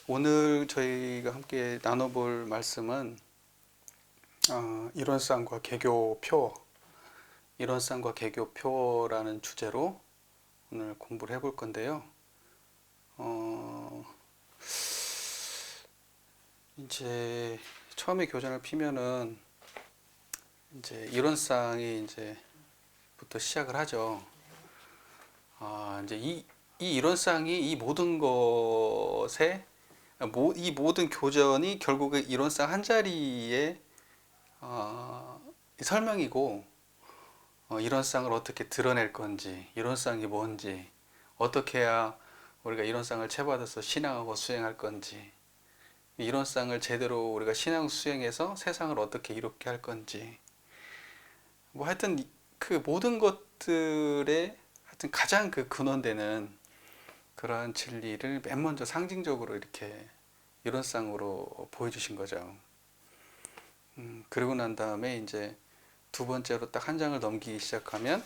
오늘 저희가 함께 나눠볼 말씀은 이론쌍과 개교표, 이론쌍과 개교표라는 주제로 오늘 공부를 해볼 건데요. 이제 처음에 교전을 피면은 이제 이론쌍이 이제부터 시작을 하죠. 이제 이 이론쌍이 이 모든 것에 이 모든 교전이 결국에 이론상 한 자리의 설명이고, 이론상을 어떻게 드러낼 건지, 이론상이 뭔지, 어떻게 해야 우리가 이론상을 체받아서 신앙하고 수행할 건지, 이론상을 제대로 우리가 신앙 수행해서 세상을 어떻게 이롭게 할 건지, 뭐 하여튼 그 모든 것들의 하여튼 가장 그 근원되는 그러한 진리를 맨 먼저 상징적으로 이렇게 이론상으로 보여주신 거죠. 그러고 난 다음에 이제 두 번째로 딱 한 장을 넘기기 시작하면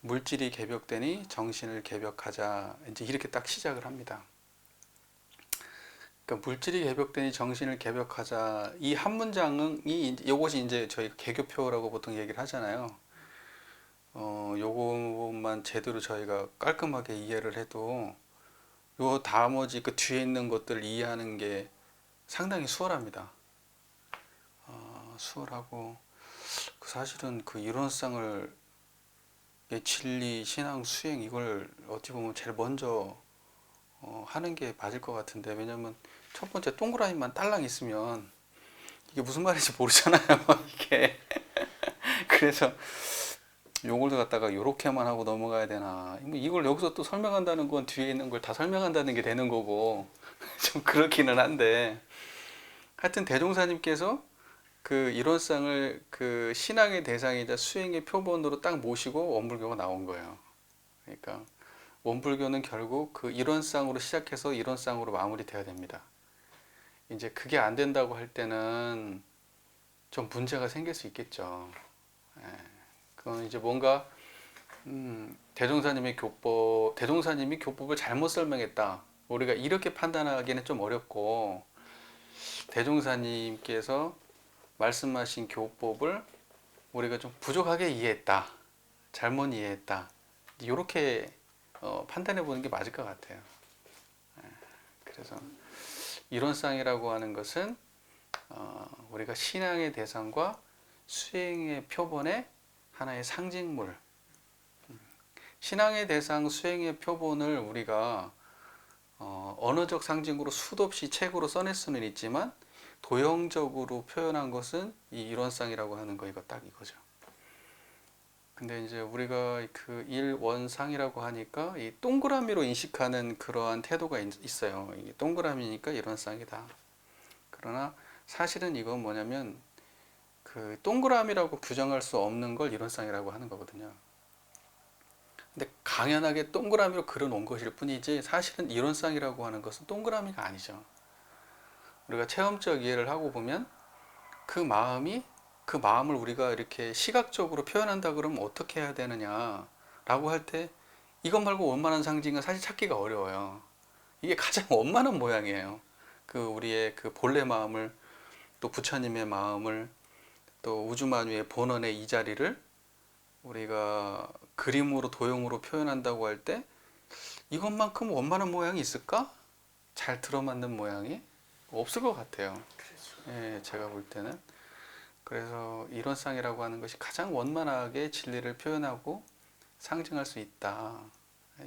물질이 개벽되니 정신을 개벽하자, 이제 이렇게 딱 시작을 합니다. 그러니까 물질이 개벽되니 정신을 개벽하자, 이 한 문장은 이것이 이제 저희 개교표라고 보통 얘기를 하잖아요. 요것만 제대로 저희가 깔끔하게 이해를 해도 요 나머지 그 뒤에 있는 것들 이해하는 게 상당히 수월합니다. 수월하고 사실은 그 이론상을 진리, 신앙, 수행 이걸 어찌 보면 제일 먼저 하는 게 맞을 것 같은데, 왜냐면 첫 번째 동그라미만 딸랑 있으면 이게 무슨 말인지 모르잖아요. 이게 그래서 요걸 갖다가 요렇게만 하고 넘어가야 되나, 이걸 여기서 또 설명한다는 건 뒤에 있는 걸 다 설명한다는 게 되는 거고 좀 그렇기는 한데, 하여튼 대종사님께서 그 이론상을 그 신앙의 대상이자 수행의 표본으로 딱 모시고 원불교가 나온 거예요. 그러니까 원불교는 결국 그 이론상으로 시작해서 이론상으로 마무리돼야 됩니다. 이제 그게 안 된다고 할 때는 좀 문제가 생길 수 있겠죠. 예, 그건 이제 뭔가 대종사님이 교법을 잘못 설명했다, 우리가 이렇게 판단하기는 좀 어렵고, 대종사님께서 말씀하신 교법을 우리가 좀 부족하게 이해했다, 잘못 이해했다, 이렇게 판단해 보는 게 맞을 것 같아요. 그래서 이론상이라고 하는 것은 우리가 신앙의 대상과 수행의 표본의 하나의 상징물, 신앙의 대상, 수행의 표본을 우리가 언어적 상징으로 수도 없이 책으로 써낼 수는 있지만, 도형적으로 표현한 것은 이 이론상이라고 하는 거, 이거 딱 이거죠. 근데 이제 우리가 그 일원상이라고 하니까 이 동그라미로 인식하는 그러한 태도가 있어요. 이게 동그라미니까 이론상이다. 그러나 사실은 이건 뭐냐면 그 동그라미라고 규정할 수 없는 걸 이론상이라고 하는 거거든요. 근데 강연하게 동그라미로 그려놓은 것일 뿐이지, 사실은 이론상이라고 하는 것은 동그라미가 아니죠. 우리가 체험적 이해를 하고 보면 그 마음을 우리가 이렇게 시각적으로 표현한다 그러면 어떻게 해야 되느냐라고 할 때, 이것 말고 원만한 상징은 사실 찾기가 어려워요. 이게 가장 원만한 모양이에요. 그 우리의 그 본래 마음을, 또 부처님의 마음을, 또 우주만유의 본원의 이 자리를 우리가 그림으로, 도형으로 표현한다고 할 때, 이것만큼 원만한 모양이 있을까? 잘 들어맞는 모양이 없을 것 같아요. 예, 제가 볼 때는. 그래서 이론상이라고 하는 것이 가장 원만하게 진리를 표현하고 상징할 수 있다,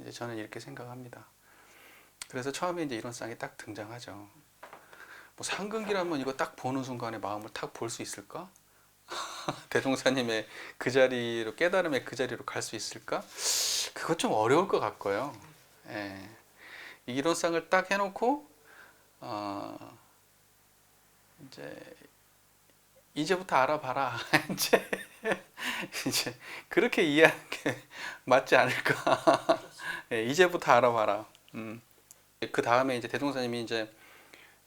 이제 저는 이렇게 생각합니다. 그래서 처음에 이제 이론상이 딱 등장하죠. 뭐 상근기라면 이거 딱 보는 순간에 마음을 딱 볼 수 있을까? 대종사님의 그 자리로, 깨달음의 그 자리로 갈 수 있을까? 그건 좀 어려울 것 같고요. 예. 이론상을 딱 해놓고 이제 이제부터 알아봐라. 이제 그렇게 이해하는 게 맞지 않을까. 예, 이제부터 알아봐라. 그 다음에 이제 대종사님이 이제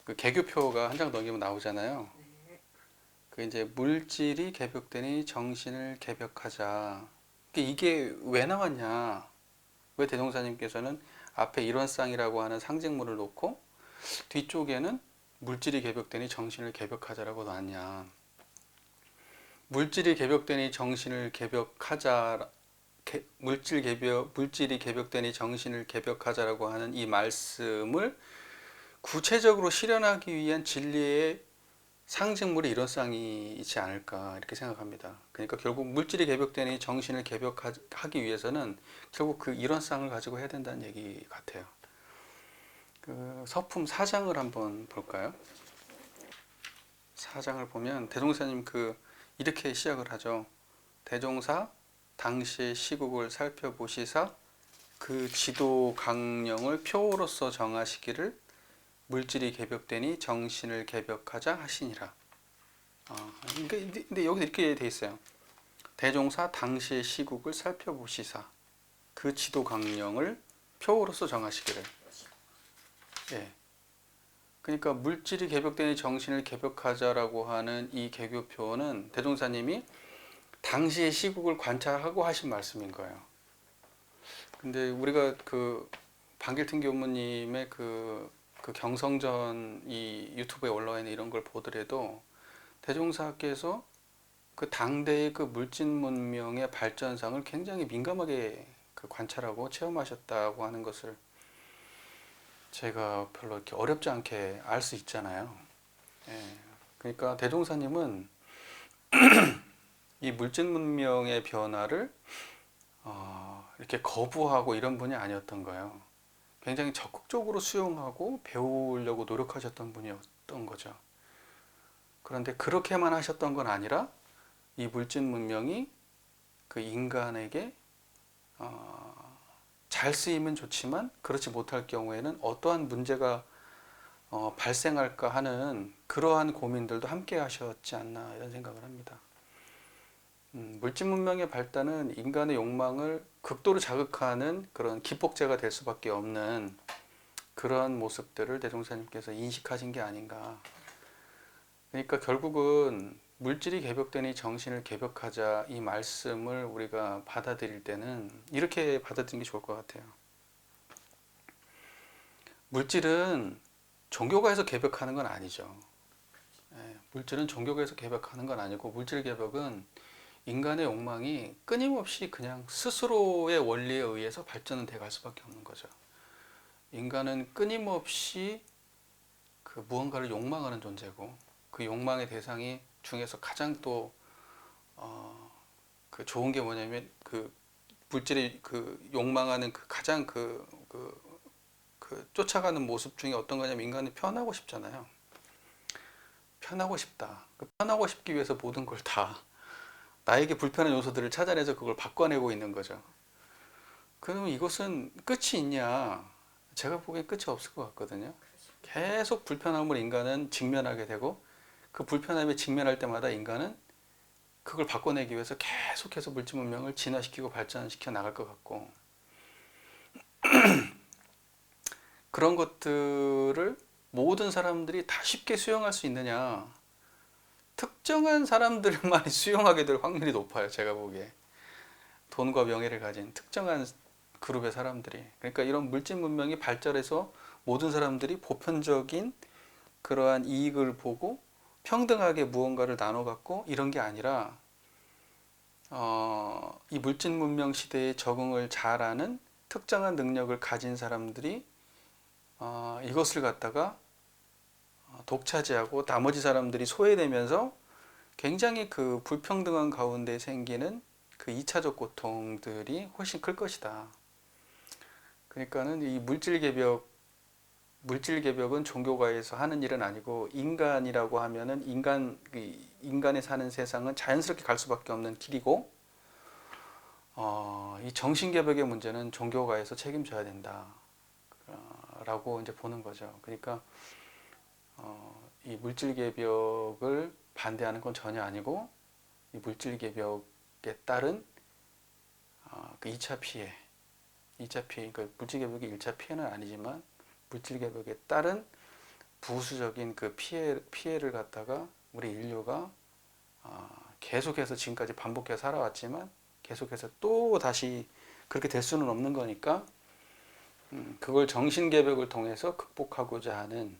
그 개교표가 한 장 넘기면 나오잖아요. 그 이제 물질이 개벽되니 정신을 개벽하자. 이게 왜 나왔냐? 왜 대종사님께서는 앞에 일원상이라고 하는 상징물을 놓고 뒤쪽에는 물질이 개벽되니 정신을 개벽하자라고 놨냐. 물질이 개벽되니 정신을 개벽하자, 물질이 개벽되니 정신을 개벽하자라고 하는 이 말씀을 구체적으로 실현하기 위한 진리의 상징물이 이런 쌍이 있지 않을까 이렇게 생각합니다. 그러니까 결국 물질이 개벽되니 정신을 개벽하기 위해서는 결국 그 이런 쌍을 가지고 해야 된다는 얘기 같아요. 그 서품 4장을 한번 볼까요? 4장을 보면 대종사님 이렇게 시작을 하죠. 대종사 당시의 시국을 살펴보시사 그 지도 강령을 표로서 정하시기를 물질이 개벽되니 정신을 개벽하자 하시니라. 근데 여기 이렇게 돼 있어요. 대종사 당시의 시국을 살펴보시사 그 지도 강령을 표로서 정하시기를. 예. 그러니까 물질이 개벽되니 정신을 개벽하자라고 하는 이 개교표는 대종사님이 당시의 시국을 관찰하고 하신 말씀인 거예요. 근데 우리가 반길튼 교무님의 그 경성전 이 유튜브에 올라와 있는 이런 걸 보더라도 대종사께서 그 당대의 그 물질 문명의 발전상을 굉장히 민감하게 관찰하고 체험하셨다고 하는 것을 제가 별로 이렇게 어렵지 않게 알 수 있잖아요. 예. 그러니까 대종사님은 이 물질 문명의 변화를 이렇게 거부하고 이런 분이 아니었던 거예요. 굉장히 적극적으로 수용하고 배우려고 노력하셨던 분이었던 거죠. 그런데 그렇게만 하셨던 건 아니라 이 물질 문명이 그 인간에게 잘 쓰이면 좋지만 그렇지 못할 경우에는 어떠한 문제가 발생할까 하는 그러한 고민들도 함께 하셨지 않나 이런 생각을 합니다. 물질 문명의 발달은 인간의 욕망을 극도로 자극하는 그런 기폭제가 될 수밖에 없는 그러한 모습들을 대종사님께서 인식하신 게 아닌가. 그러니까 결국은 물질이 개벽되니 정신을 개벽하자 이 말씀을 우리가 받아들일 때는 이렇게 받아들이는 게 좋을 것 같아요. 물질은 종교가에서 개벽하는 건 아니죠. 물질은 종교가에서 개벽하는 건 아니고 물질 개벽은 인간의 욕망이 끊임없이 그냥 스스로의 원리에 의해서 발전은 돼 갈 수밖에 없는 거죠. 인간은 끊임없이 그 무언가를 욕망하는 존재고 그 욕망의 대상이 중에서 가장 또 그 좋은 게 뭐냐면 그 물질이 욕망하는 가장 쫓아가는 모습 중에 어떤 거냐면 인간이 편하고 싶잖아요. 편하고 싶다. 편하고 싶기 위해서 모든 걸 다 나에게 불편한 요소들을 찾아내서 그걸 바꿔내고 있는 거죠. 그러면 이것은 끝이 있냐? 제가 보기엔 끝이 없을 것 같거든요. 계속 불편함을 인간은 직면하게 되고 그 불편함에 직면할 때마다 인간은 그걸 바꿔내기 위해서 계속해서 물질 문명을 진화시키고 발전시켜 나갈 것 같고 그런 것들을 모든 사람들이 다 쉽게 수용할 수 있느냐? 특정한 사람들만이 수용하게 될 확률이 높아요. 제가 보기에. 돈과 명예를 가진 특정한 그룹의 사람들이. 그러니까 이런 물질 문명이 발달해서 모든 사람들이 보편적인 그러한 이익을 보고 평등하게 무언가를 나눠 갖고 이런 게 아니라 이 물질 문명 시대에 적응을 잘하는 특정한 능력을 가진 사람들이 이것을 갖다가 독차지하고 나머지 사람들이 소외되면서 굉장히 그 불평등한 가운데 생기는 그 2차적 고통들이 훨씬 클 것이다. 그러니까는 이 물질 개벽은 종교가에서 하는 일은 아니고 인간이라고 하면은 인간이 사는 세상은 자연스럽게 갈 수밖에 없는 길이고 이 정신 개벽의 문제는 종교가에서 책임져야 된다. 라고 이제 보는 거죠. 그러니까 이 물질 개벽을 반대하는 건 전혀 아니고 이 물질 개벽에 따른 그 2차 피해, 2차 피해, 그러니까 물질 개벽이 1차 피해는 아니지만 물질 개벽에 따른 부수적인 그 피해를 갖다가 우리 인류가 계속해서 지금까지 반복해 살아왔지만 계속해서 또 다시 그렇게 될 수는 없는 거니까 그걸 정신개벽을 통해서 극복하고자 하는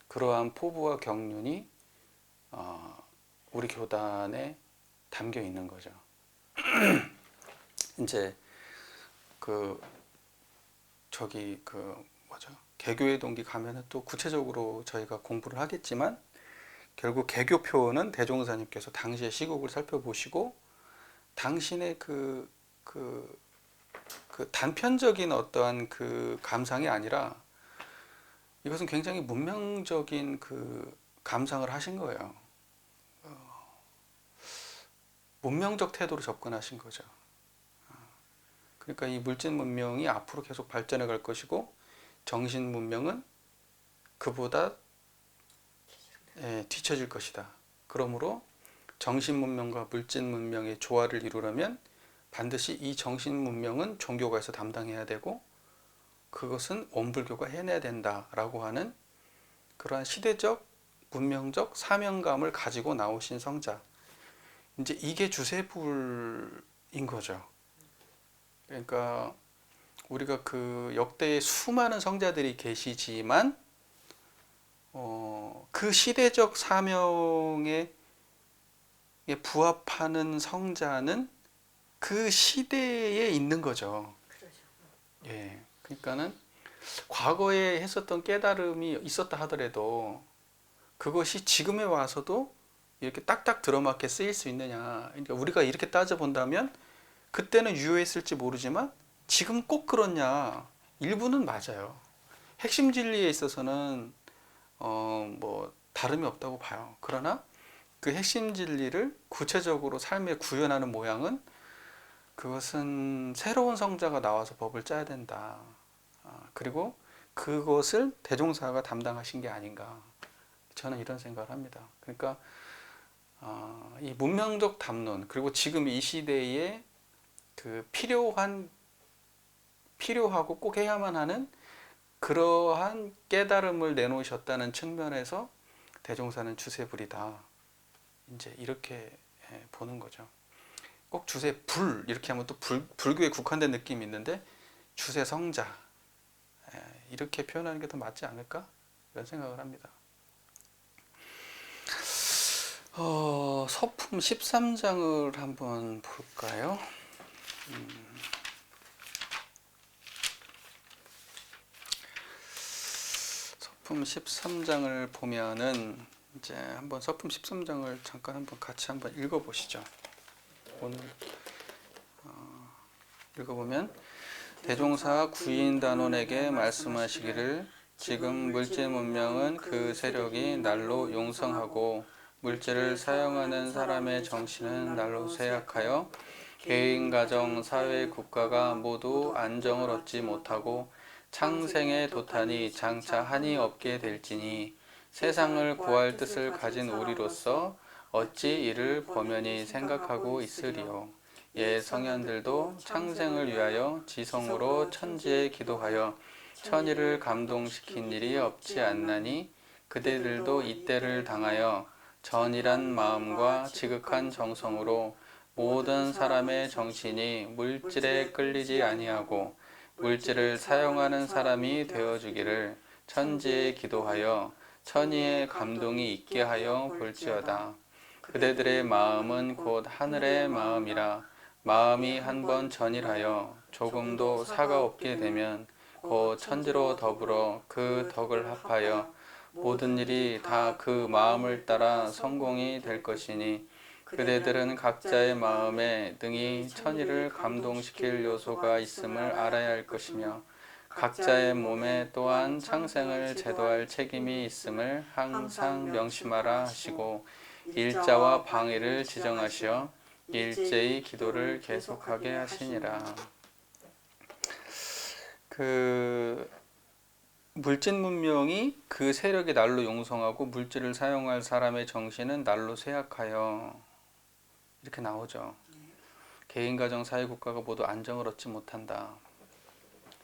그러한 포부와 경륜이 우리 교단에 담겨 있는 거죠. 이제 그 저기 그 뭐죠? 개교의 동기 가면은 또 구체적으로 저희가 공부를 하겠지만 결국 개교표는 대종사님께서 당시의 시국을 살펴보시고 당신의 그 단편적인 어떠한 그 감상이 아니라 이것은 굉장히 문명적인 그 감상을 하신 거예요. 문명적 태도로 접근하신 거죠. 그러니까 이 물질 문명이 앞으로 계속 발전해 갈 것이고 정신 문명은 그보다 뒤처질 것이다. 그러므로 정신 문명과 물질 문명의 조화를 이루려면 반드시 이 정신 문명은 종교가에서 담당해야 되고 그것은 원불교가 해내야 된다라고 하는 그러한 시대적 문명적 사명감을 가지고 나오신 성자. 이제 이게 주세불인 거죠. 그러니까 우리가 그 역대에 수많은 성자들이 계시지만 그 시대적 사명에 부합하는 성자는 그 시대에 있는 거죠. 예. 그러니까는 과거에 했었던 깨달음이 있었다 하더라도 그것이 지금에 와서도 이렇게 딱딱 들어맞게 쓰일 수 있느냐. 그러니까 우리가 이렇게 따져본다면 그때는 유효했을지 모르지만 지금 꼭 그렇냐. 일부는 맞아요. 핵심 진리에 있어서는 뭐 다름이 없다고 봐요. 그러나 그 핵심 진리를 구체적으로 삶에 구현하는 모양은 그것은 새로운 성자가 나와서 법을 짜야 된다. 그리고 그것을 대종사가 담당하신 게 아닌가. 저는 이런 생각을 합니다. 그러니까 이 문명적 담론 그리고 지금 이 시대에 그 필요하고 꼭 해야만 하는 그러한 깨달음을 내놓으셨다는 측면에서 대종사는 주세불이다. 이제 이렇게 보는 거죠. 꼭 주세불 이렇게 하면 또 불교에 국한된 느낌이 있는데 주세성자 이렇게 표현하는 게 더 맞지 않을까? 이런 생각을 합니다. 서품 13장을 한번 볼까요? 서품 13장을 보면은 이제 한번 서품 13장을 잠깐 한번 같이 한번 읽어보시죠. 오늘 읽어보면 대종사 구인단원에게 말씀하시기를 지금 물질 문명은 그 세력이 날로 용성하고 물질을 사용하는 사람의 정신은 날로 쇠약하여 개인, 가정, 사회, 국가가 모두 안정을 얻지 못하고 창생의 도탄이 장차 한이 없게 될지니 세상을 구할 뜻을 가진 우리로서 어찌 이를 범연히 생각하고 있으리요. 예, 성현들도 창생을 위하여 지성으로 천지에 기도하여 천의를 감동시킨 일이 없지 않나니 그대들도 이때를 당하여 전이란 마음과 지극한 정성으로 모든 사람의 정신이 물질에 끌리지 아니하고 물질을 사용하는 사람이 되어주기를 천지에 기도하여 천의의 감동이 있게 하여 볼지어다. 그대들의 마음은 곧 하늘의 마음이라 마음이 한번 전일하여 조금도 사가 없게 되면 곧 천지로 더불어 그 덕을 합하여 모든 일이 다 그 마음을 따라 성공이 될 것이니 그대들은 각자의 마음에 능히 천의를 감동시킬 요소가 있음을 알아야 할 것이며 각자의 몸에 또한 창생을 제도할 책임이 있음을 항상 명심하라 하시고 일자와 방위를 지정하시어 일제히 기도를 계속하게 하시니라. 그 물질 문명이 그 세력이 날로 용성하고 물질을 사용할 사람의 정신은 날로 쇠약하여 이렇게 나오죠. 개인, 가정, 사회, 국가가 모두 안정을 얻지 못한다.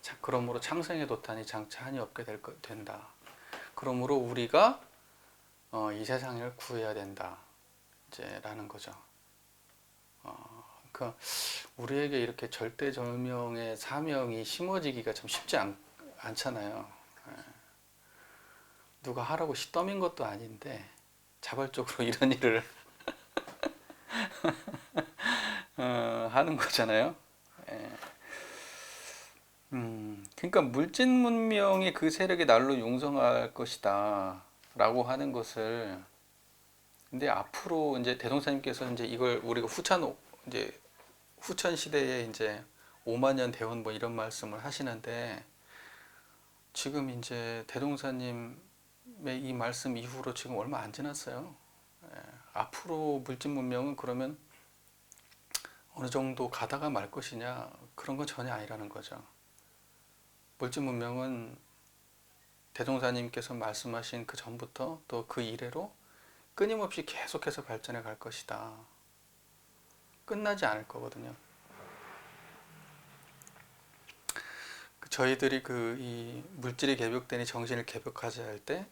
자, 그러므로 창생의 도탄이 장차 한이 없게 된다. 그러므로 우리가 이 세상을 구해야 된다. 이제라는 거죠. 그러니까 우리에게 이렇게 절대절명의 사명이 심어지기가 참 쉽지 않잖아요. 누가 하라고 시떠민 것도 아닌데 자발적으로 이런 일을 하는 거잖아요. 예. 그러니까 물질 문명이 그 세력이 날로 융성할 것이다 라고 하는 것을, 근데 앞으로 이제 대동사님께서 이제 이걸 우리가 이제 후천 시대에 이제 5만 년 대원 뭐 이런 말씀을 하시는데, 지금 이제 대동사님의 이 말씀 이후로 지금 얼마 안 지났어요. 앞으로 물질 문명은 그러면 어느 정도 가다가 말 것이냐, 그런 건 전혀 아니라는 거죠. 물질 문명은 대종사님께서 말씀하신 그 전부터 또 그 이래로 끊임없이 계속해서 발전해 갈 것이다. 끝나지 않을 거거든요. 저희들이 이 물질이 개벽되니 정신을 개벽하자 할 때,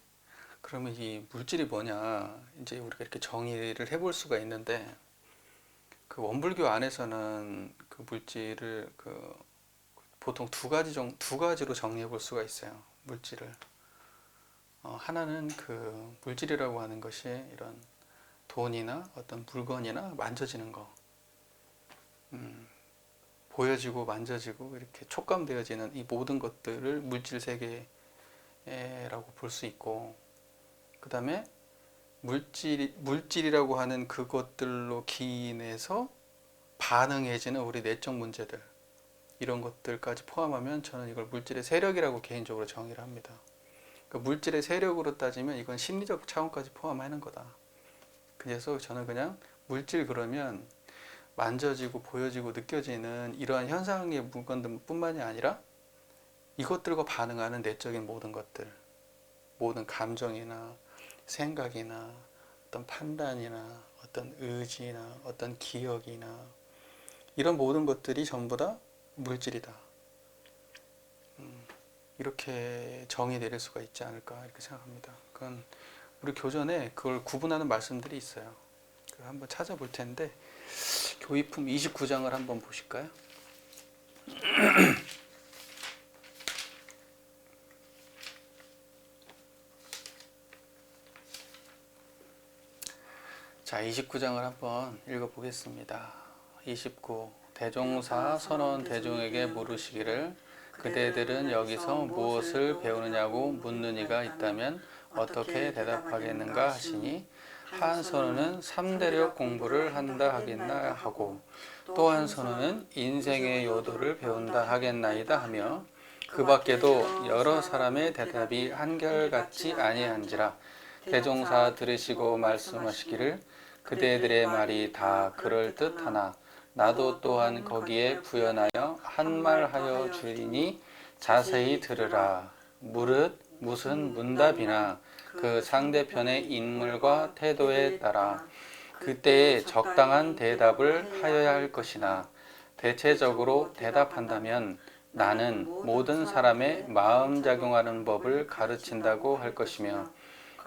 그러면 이 물질이 뭐냐, 이제 우리가 이렇게 정의를 해볼 수가 있는데, 그 원불교 안에서는 그 물질을 보통 두 가지로 정리해 볼 수가 있어요. 물질을. 하나는 그 물질이라고 하는 것이 이런 돈이나 어떤 물건이나 만져지는 거, 보여지고 만져지고 이렇게 촉감되어지는 이 모든 것들을 물질 세계라고 볼 수 있고, 그 다음에 물질이라고 하는 그것들로 기인해서 반응해지는 우리 내적 문제들, 이런 것들까지 포함하면 저는 이걸 물질의 세력이라고 개인적으로 정의를 합니다. 그러니까 물질의 세력으로 따지면 이건 심리적 차원까지 포함하는 거다. 그래서 저는 그냥 물질 그러면 만져지고 보여지고 느껴지는 이러한 현상의 물건들 뿐만이 아니라 이것들과 반응하는 내적인 모든 것들, 모든 감정이나 생각이나 어떤 판단이나 어떤 의지나 어떤 기억이나 이런 모든 것들이 전부 다 물질이다. 이렇게 정의 내릴 수가 있지 않을까 이렇게 생각합니다. 그건 우리 교전에 그걸 구분하는 말씀들이 있어요. 한번 찾아볼 텐데, 교의품 29장을 한번 보실까요? 자, 29장을 한번 읽어보겠습니다. 29. 대종사 선원 대중에게 물으시기를, 그대들은 여기서 무엇을 배우느냐고 묻는 이가 있다면 어떻게 대답하겠는가 하시니, 한 선원은 3대력 공부를 한다 하겠나 하고, 또 한 선원은 인생의 요도를 배운다 하겠나이다 하며, 그 밖에도 여러 사람의 대답이 한결같지 아니한지라 대종사 들으시고 말씀하시기를, 그대들의 말이 다 그럴듯하나 나도 또한 거기에 부연하여 한 말하여 주리니 자세히 들으라. 무릇 무슨 문답이나 그 상대편의 인물과 태도에 따라 그때에 적당한 대답을 하여야 할 것이나, 대체적으로 대답한다면 나는 모든 사람의 마음 작용하는 법을 가르친다고 할 것이며,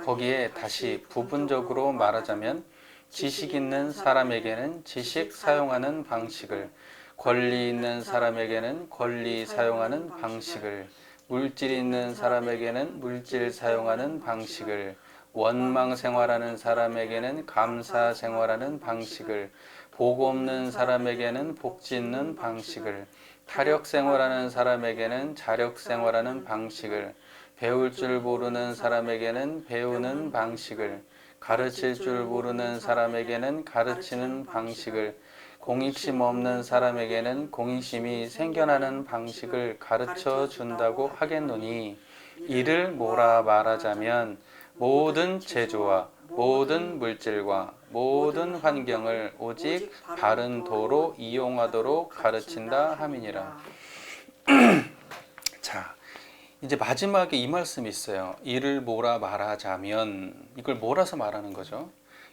거기에 다시 부분적으로 말하자면 지식 있는 사람에게는 지식 사용하는 방식을, 권리 있는 사람에게는 권리 사용하는 방식을, 물질 있는 사람에게는 물질 사용하는 방식을, 원망 생활하는 사람에게는 감사 생활하는 방식을, 복 없는 사람에게는 복 짓는 방식을, 타력 생활하는 사람에게는 자력 생활하는 방식을, 배울 줄 모르는 사람에게는 배우는 방식을, 가르칠 줄 모르는 사람에게는 가르치는 방식을, 공익심 없는 사람에게는 공익심이 생겨나는 방식을 가르쳐 준다고 하겠노니, 이를 뭐라 말하자면 모든 재주와 모든 물질과 모든 환경을 오직 바른 도로 이용하도록 가르친다 함이니라. 자, 이제 마지막에 이 말씀이 있어요. 이를 뭐라 말하자면, 이걸 몰아서 말하는 거죠.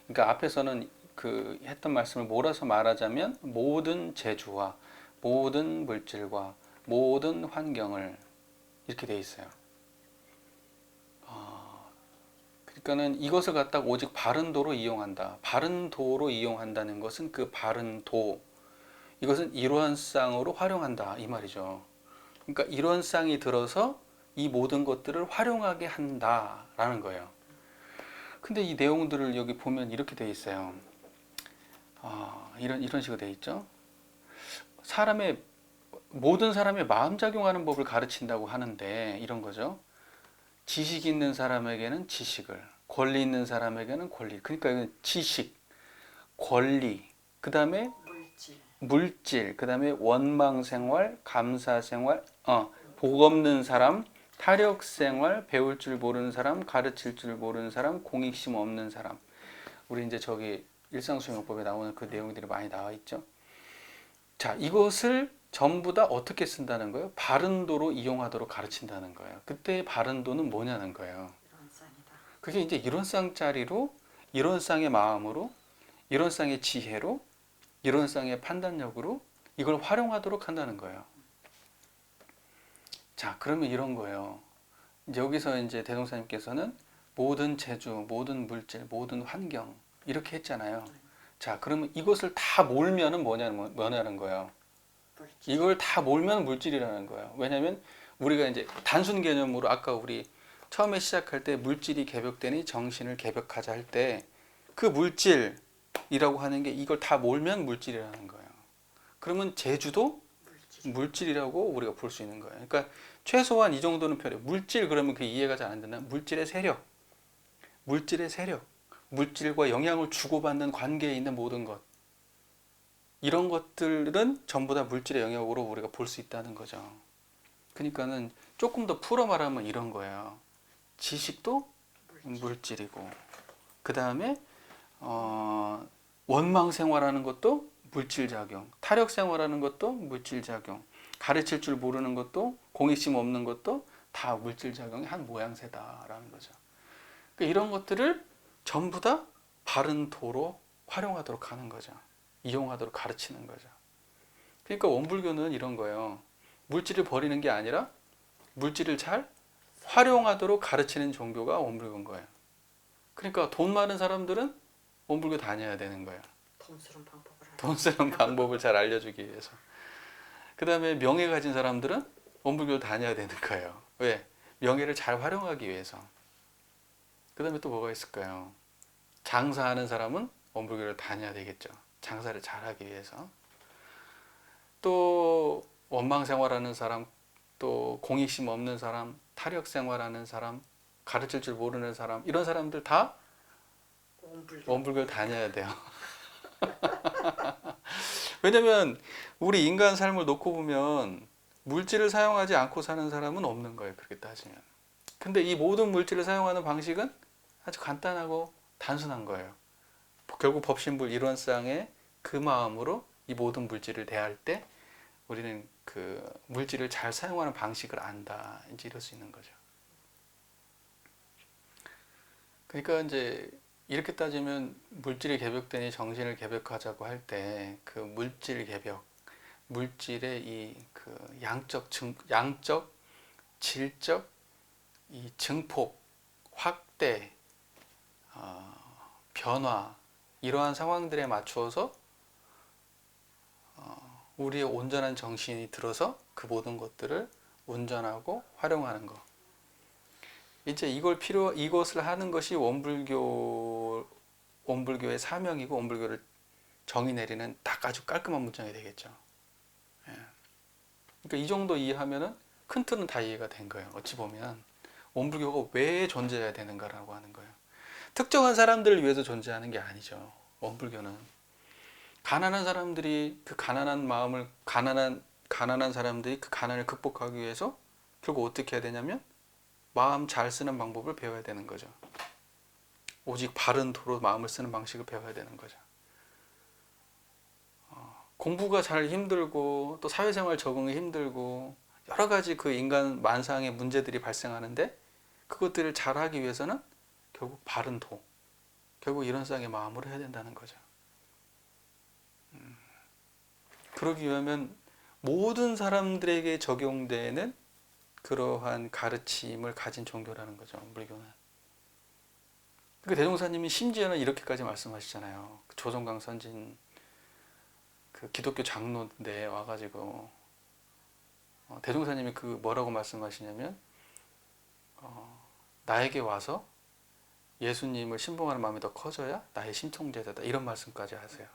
그러니까 앞에서는 그 했던 말씀을 몰아서 말하자면 모든 재주와 모든 물질과 모든 환경을, 이렇게 돼 있어요. 그러니까는 이것을 갖다가 오직 바른 도로 이용한다. 바른 도로 이용한다는 것은 그 바른 도, 이것은 일원상으로 활용한다 이 말이죠. 그러니까 일원상이 들어서 이 모든 것들을 활용하게 한다라는 거예요. 근데 이 내용들을 여기 보면 이렇게 돼 있어요. 이런 식으로 돼 있죠. 사람의 모든 사람의 마음 작용하는 법을 가르친다고 하는데 이런 거죠. 지식 있는 사람에게는 지식을, 권리 있는 사람에게는 권리. 그러니까 이건 지식, 권리, 그 다음에 물질, 그 다음에 원망 생활, 감사 생활, 복 없는 사람, 타력 생활, 배울 줄 모르는 사람, 가르칠 줄 모르는 사람, 공익심 없는 사람. 우리 이제 저기 일상수용법에 나오는 그 내용들이 많이 나와 있죠. 자, 이것을 전부 다 어떻게 쓴다는 거예요? 바른도로 이용하도록 가르친다는 거예요. 그때 바른도는 뭐냐는 거예요. 그게 이제 이론상짜리로, 이론상의 마음으로, 이론상의 지혜로, 이론상의 판단력으로 이걸 활용하도록 한다는 거예요. 자, 그러면 이런 거예요. 이제 여기서 이제 대동사님께서는 모든 재주, 모든 물질, 모든 환경 이렇게 했잖아요. 자, 그러면 이것을 다 몰면은 뭐냐는 거예요. 이걸 다 몰면 물질이라는 거예요. 왜냐하면 우리가 이제 단순 개념으로 아까 우리 처음에 시작할 때 물질이 개벽되니 정신을 개벽하자 할 때 그 물질이라고 하는 게 이걸 다 몰면 물질이라는 거예요. 그러면 재주도 물질이라고 우리가 볼 수 있는 거예요. 그러니까 최소한 이 정도는 필요해요. 물질 그러면 그 이해가 잘 안 된다. 물질의 세력, 물질의 세력, 물질과 영향을 주고받는 관계에 있는 모든 것. 이런 것들은 전부 다 물질의 영역으로 우리가 볼 수 있다는 거죠. 그러니까는 조금 더 풀어 말하면 이런 거예요. 지식도 물질이고, 그 다음에 원망 생활하는 것도 물질 작용, 타력 생활하는 것도 물질 작용, 가르칠 줄 모르는 것도 공익심 없는 것도 다 물질 작용의 한 모양새다라는 거죠. 그러니까 이런 것들을 전부 다 바른 도로 활용하도록 하는 거죠. 이용하도록 가르치는 거죠. 그러니까 원불교는 이런 거예요. 물질을 버리는 게 아니라 물질을 잘 활용하도록 가르치는 종교가 원불교인 거예요. 그러니까 돈 많은 사람들은 원불교 다녀야 되는 거예요. 돈 쓰는 방법을 잘 알려주기 위해서. 그 다음에 명예 가진 사람들은 원불교를 다녀야 되는 거예요. 왜? 명예를 잘 활용하기 위해서. 그 다음에 또 뭐가 있을까요? 장사하는 사람은 원불교를 다녀야 되겠죠. 장사를 잘하기 위해서. 또 원망 생활하는 사람, 또 공익심 없는 사람, 타력 생활하는 사람, 가르칠 줄 모르는 사람, 이런 사람들 다 원불교를 다녀야 돼요. 왜냐면 우리 인간 삶을 놓고 보면 물질을 사용하지 않고 사는 사람은 없는 거예요. 그렇게 따지면. 근데 이 모든 물질을 사용하는 방식은 아주 간단하고 단순한 거예요. 결국 법신불 일원상의 그 마음으로 이 모든 물질을 대할 때 우리는 그 물질을 잘 사용하는 방식을 안다. 이제 이럴 수 있는 거죠. 그러니까 이제 이렇게 따지면 물질이 개벽되니 정신을 개벽하자고 할 때 그 물질 개벽, 물질의 이 그 양적, 질적, 이 증폭, 확대, 변화 이러한 상황들에 맞추어서 우리의 온전한 정신이 들어서 그 모든 것들을 운전하고 활용하는 것. 이제 이것을 하는 것이 원불교의 사명이고 원불교를 정의 내리는 딱 아주 깔끔한 문장이 되겠죠. 예. 그러니까 이 정도 이해하면은 큰 틀은 다 이해가 된 거예요. 어찌 보면 원불교가 왜 존재해야 되는가라고 하는 거예요. 특정한 사람들을 위해서 존재하는 게 아니죠. 원불교는 가난한 사람들이 그 가난한 마음을 가난한 사람들이 그 가난을 극복하기 위해서 결국 어떻게 해야 되냐면 마음 잘 쓰는 방법을 배워야 되는 거죠. 오직 바른 도로 마음을 쓰는 방식을 배워야 되는 거죠. 공부가 잘 힘들고 또 사회생활 적응이 힘들고 여러 가지 그 인간 만상의 문제들이 발생하는데 그것들을 잘하기 위해서는 결국 바른 도, 결국 이런상의 마음으로 해야 된다는 거죠. 그러기 위하면 모든 사람들에게 적용되는 그러한 가르침을 가진 종교라는 거죠. 불교는. 그러니까 대종사님이 심지어는 이렇게까지 말씀하시잖아요. 조정강 선진 그 기독교 장로인데 와가지고 대종사님이 그 뭐라고 말씀하시냐면 나에게 와서 예수님을 신봉하는 마음이 더 커져야 나의 심통제자다, 이런 말씀까지 하세요.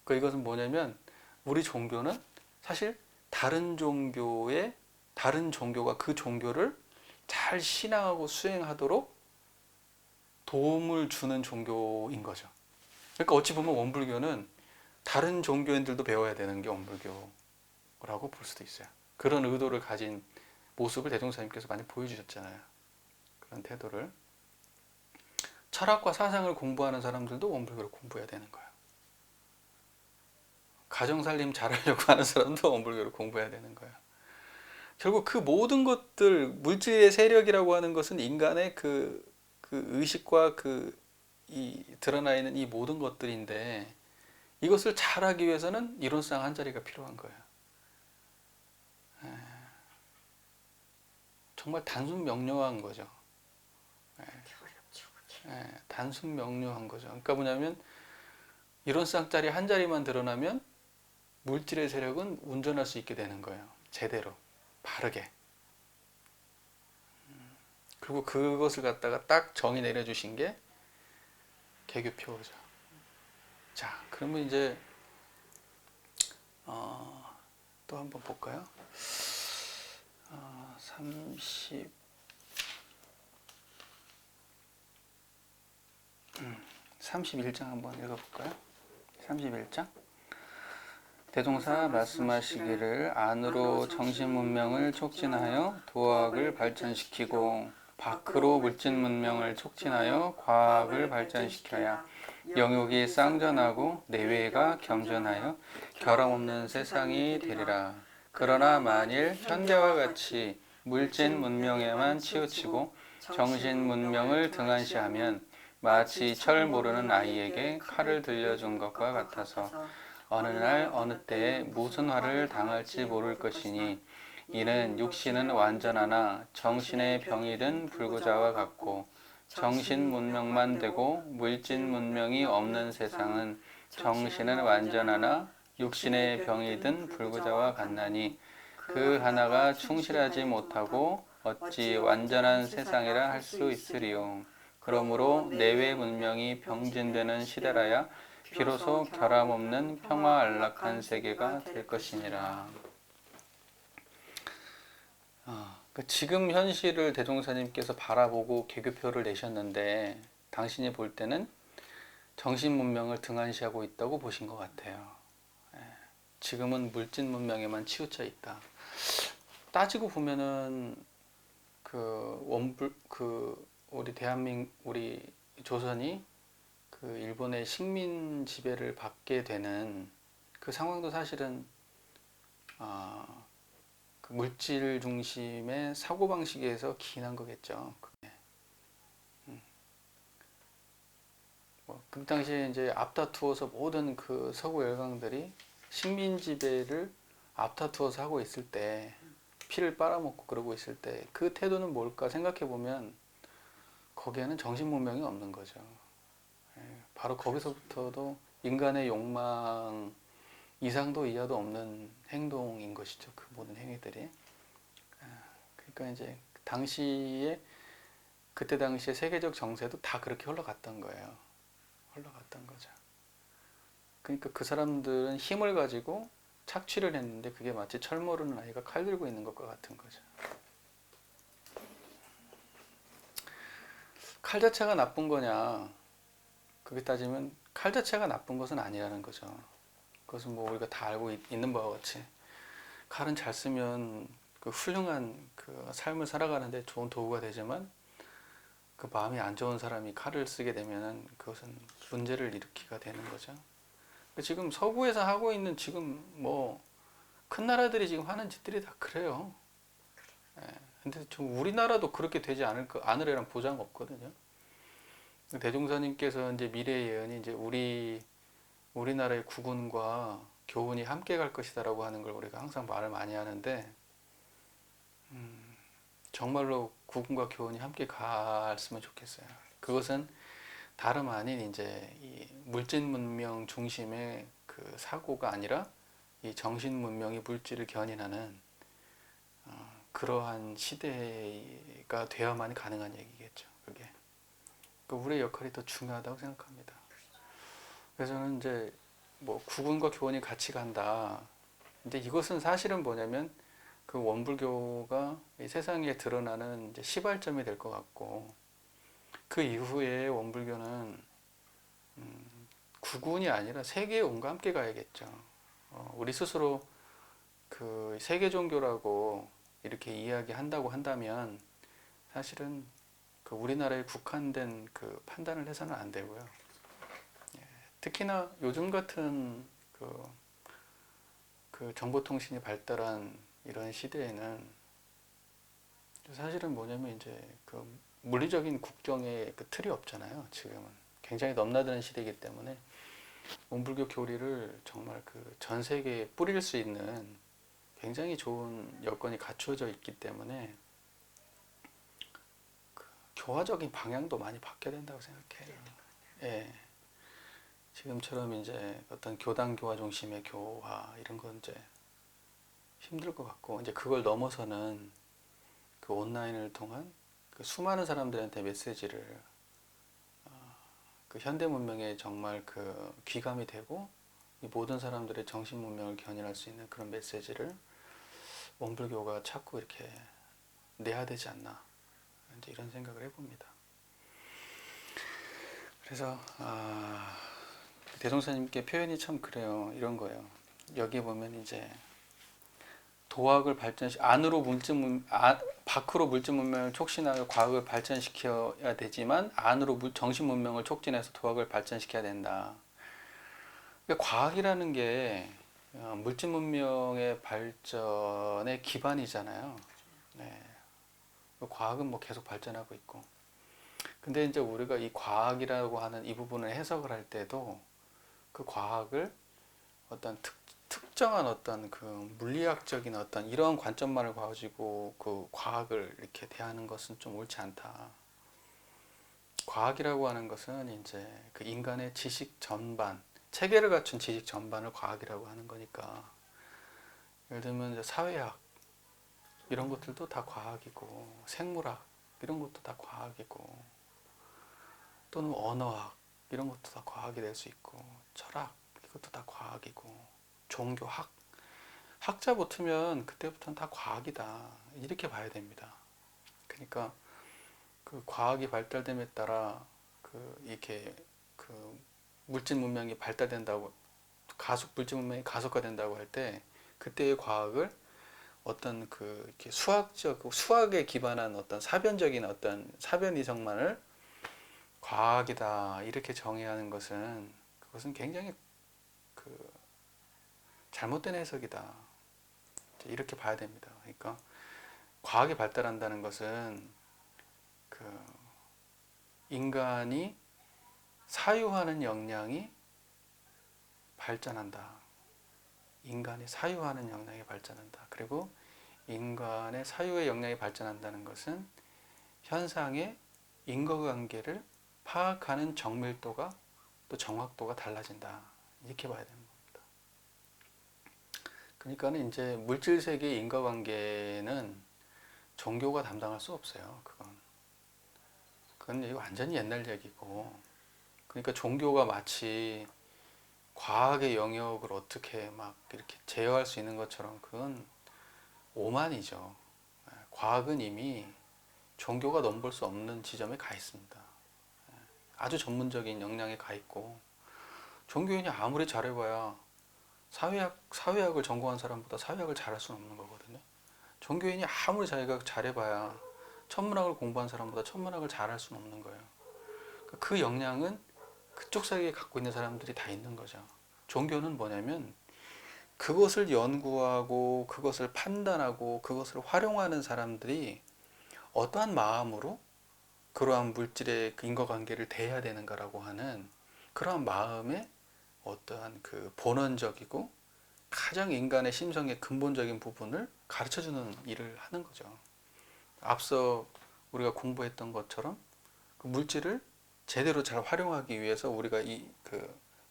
그러니까 이것은 뭐냐면 우리 종교는 사실 다른 종교가 그 종교를 잘 신앙하고 수행하도록 도움을 주는 종교인 거죠. 그러니까 어찌 보면 원불교는 다른 종교인들도 배워야 되는 게 원불교라고 볼 수도 있어요. 그런 의도를 가진 모습을 대종사님께서 많이 보여주셨잖아요. 그런 태도를. 철학과 사상을 공부하는 사람들도 원불교를 공부해야 되는 거예요. 가정살림 잘하려고 하는 사람도 원불교를 공부해야 되는 거예요. 결국 그 모든 것들, 물질의 세력이라고 하는 것은 인간의 그 의식과 이 드러나 있는 이 모든 것들인데, 이것을 잘하기 위해서는 이론상 한 자리가 필요한 거예요. 정말 단순 명료한 거죠. 단순 명료한 거죠. 그러니까 뭐냐면 이론상짜리 한 자리만 드러나면 물질의 세력은 운전할 수 있게 되는 거예요. 제대로, 바르게. 그리고 그것을 갖다가 딱 정의 내려주신 게 개교표죠. 자, 그러면 이제 또 한번 볼까요? 31장 한번 읽어볼까요? 31장. 대종사 말씀하시기를 안으로 정신문명을 촉진하여 도학을 발전시키고 밖으로 물질문명을 촉진하여 과학을 발전시켜야 영역이 쌍전하고 내외가 겸전하여 결함없는 세상이 되리라. 그러나 만일 현대와 같이 물질 문명에만 치우치고 정신 문명을 등한시하면 마치 철 모르는 아이에게 칼을 들려준 것과 같아서 어느 날 어느 때에 무슨 화를 당할지 모를 것이니, 이는 육신은 완전하나 정신의 병이 든 불구자와 같고, 정신 문명만 되고 물질 문명이 없는 세상은 정신은 완전하나 육신의 병이 든 불구자와 같나니, 그 하나가 충실하지 못하고 어찌 완전한 세상이라 할 수 있으리요. 그러므로 내외 문명이 병진되는 시대라야 비로소 결함 없는 평화 안락한 세계가 될 것이니라. 지금 현실을 대종사님께서 바라보고 개교표를 내셨는데, 당신이 볼 때는 정신 문명을 등한시하고 있다고 보신 것 같아요. 지금은 물질 문명에만 치우쳐 있다. 따지고 보면은 우리 조선이 일본의 식민 지배를 받게 되는 그 상황도 사실은 물질 중심의 사고 방식에서 기인한 거겠죠. 그 당시에 이제 앞다투어서 모든 그 서구 열강들이 식민 지배를 앞다투어서 하고 있을 때, 피를 빨아먹고 그러고 있을 때 그 태도는 뭘까 생각해 보면 거기에는 정신 문명이 없는 거죠. 바로 거기서부터도 인간의 욕망 이상도 이하도 없는 행동인 것이죠. 그 모든 행위들이. 그러니까 이제 그때 당시에 세계적 정세도 다 그렇게 흘러갔던 거예요. 흘러갔던 거죠. 그러니까 그 사람들은 힘을 가지고 착취를 했는데 그게 마치 철 모르는 아이가 칼 들고 있는 것과 같은 거죠. 칼 자체가 나쁜 거냐? 그렇게 따지면 칼 자체가 나쁜 것은 아니라는 거죠. 그것은 뭐 우리가 다 알고 있는 바와 같이 칼은 잘 쓰면 그 훌륭한 그 삶을 살아가는데 좋은 도구가 되지만, 그 마음이 안 좋은 사람이 칼을 쓰게 되면은 그것은 문제를 일으키게 되는 거죠. 지금 서구에서 하고 있는 지금 뭐 큰 나라들이 지금 하는 짓들이 다 그래요. 근데 좀 우리나라도 그렇게 되지 않으리란 보장 없거든요. 대종사님께서 이제 미래 예언이 이제 우리나라의 국운과 교훈이 함께 갈 것이다라고 하는 걸 우리가 항상 말을 많이 하는데, 정말로 국운과 교훈이 함께 갔으면 좋겠어요. 그것은 다름 아닌 이제 이 물질 문명 중심의 사고가 아니라 이 정신 문명이 물질을 견인하는 그러한 시대가 되어야만 가능한 얘기겠죠. 그게. 그러니까 우리의 역할이 더 중요하다고 생각합니다. 그래서 저는 이제 뭐 국운과 교원이 같이 간다. 근데 이것은 사실은 뭐냐면 그 원불교가 이 세상에 드러나는 이제 시발점이 될 것 같고, 그 이후에 원불교는 국운이 아니라 세계의 온과 함께 가야겠죠. 우리 스스로 그 세계 종교라고 이렇게 이야기한다고 한다면 사실은 그 우리나라에 국한된 그 판단을 해서는 안 되고요. 특히나 요즘 같은 그 정보통신이 발달한 이런 시대에는 사실은 뭐냐면 이제 그 물리적인 국경의 그 틀이 없잖아요. 지금은 굉장히 넘나드는 시대이기 때문에 원불교 교리를 정말 그 전 세계에 뿌릴 수 있는 굉장히 좋은 여건이 갖추어져 있기 때문에 그 교화적인 방향도 많이 바뀌어야 된다고 생각해요. 예. 지금처럼 이제 어떤 교당 교화 중심의 교화 이런 건 이제 힘들 것 같고, 이제 그걸 넘어서는 그 온라인을 통한 그 수많은 사람들한테 메시지를 그 현대 문명에 정말 그 귀감이 되고 이 모든 사람들의 정신 문명을 견인할 수 있는 그런 메시지를 원불교가 자꾸 이렇게 내야 되지 않나, 이제 이런 생각을 해봅니다. 그래서 대종사님께 표현이 참 그래요. 이런 거예요. 여기 보면 이제 도학을 안으로 밖으로 물질 문명을 촉진하여 과학을 발전시켜야 되지만 안으로 정신 문명을 촉진해서 도학을 발전시켜야 된다. 그러니까 과학이라는 게 물질 문명의 발전의 기반이잖아요. 네. 과학은 뭐 계속 발전하고 있고. 근데 이제 우리가 이 과학이라고 하는 이 부분을 해석을 할 때도 그 과학을 어떤 특정한 어떤 그 물리학적인 어떤 이런 관점만을 가지고 그 과학을 이렇게 대하는 것은 좀 옳지 않다. 과학이라고 하는 것은 이제 그 인간의 지식 전반, 체계를 갖춘 지식 전반을 과학이라고 하는 거니까, 예를 들면 이제 사회학 이런 것들도 다 과학이고, 생물학 이런 것도 다 과학이고, 또는 언어학 이런 것도 다 과학이 될 수 있고, 철학 이것도 다 과학이고, 종교학, 학자 붙으면 그때부터는 다 과학이다, 이렇게 봐야 됩니다. 그러니까 그 과학이 발달됨에 따라 그 이렇게 그 물질 문명이 발달된다고, 물질 문명이 가속화된다고 할 때 그때의 과학을 어떤 그 이렇게 수학에 기반한 어떤 사변적인 어떤 사변 이성만을 과학이다 이렇게 정의하는 것은, 그것은 굉장히 그 잘못된 해석이다, 이렇게 봐야 됩니다. 그러니까 과학이 발달한다는 것은 그 인간이 사유하는 역량이 발전한다. 인간이 사유하는 역량이 발전한다. 그리고 인간의 사유의 역량이 발전한다는 것은 현상의 인과관계를 파악하는 정밀도가 또 정확도가 달라진다. 이렇게 봐야 됩니다. 그러니까는 이제 물질 세계의 인과관계는 종교가 담당할 수 없어요. 그건 완전히 옛날 얘기고, 그러니까 종교가 마치 과학의 영역을 어떻게 막 이렇게 제어할 수 있는 것처럼 그건 오만이죠. 과학은 이미 종교가 넘볼 수 없는 지점에 가 있습니다. 아주 전문적인 역량에 가 있고, 종교인이 아무리 잘해봐야 사회학을 전공한 사람보다 사회학을 잘할 수는 없는 거거든요. 종교인이 아무리 자기가 잘해봐야 천문학을 공부한 사람보다 천문학을 잘할 수는 없는 거예요. 그 역량은 그쪽 세계에 갖고 있는 사람들이 다 있는 거죠. 종교는 뭐냐면 그것을 연구하고 그것을 판단하고 그것을 활용하는 사람들이 어떠한 마음으로 그러한 물질의 인과관계를 대해야 되는가라고 하는 그러한 마음의 어떠한 그 본원적이고 가장 인간의 심성의 근본적인 부분을 가르쳐주는 일을 하는 거죠. 앞서 우리가 공부했던 것처럼 그 물질을 제대로 잘 활용하기 위해서 우리가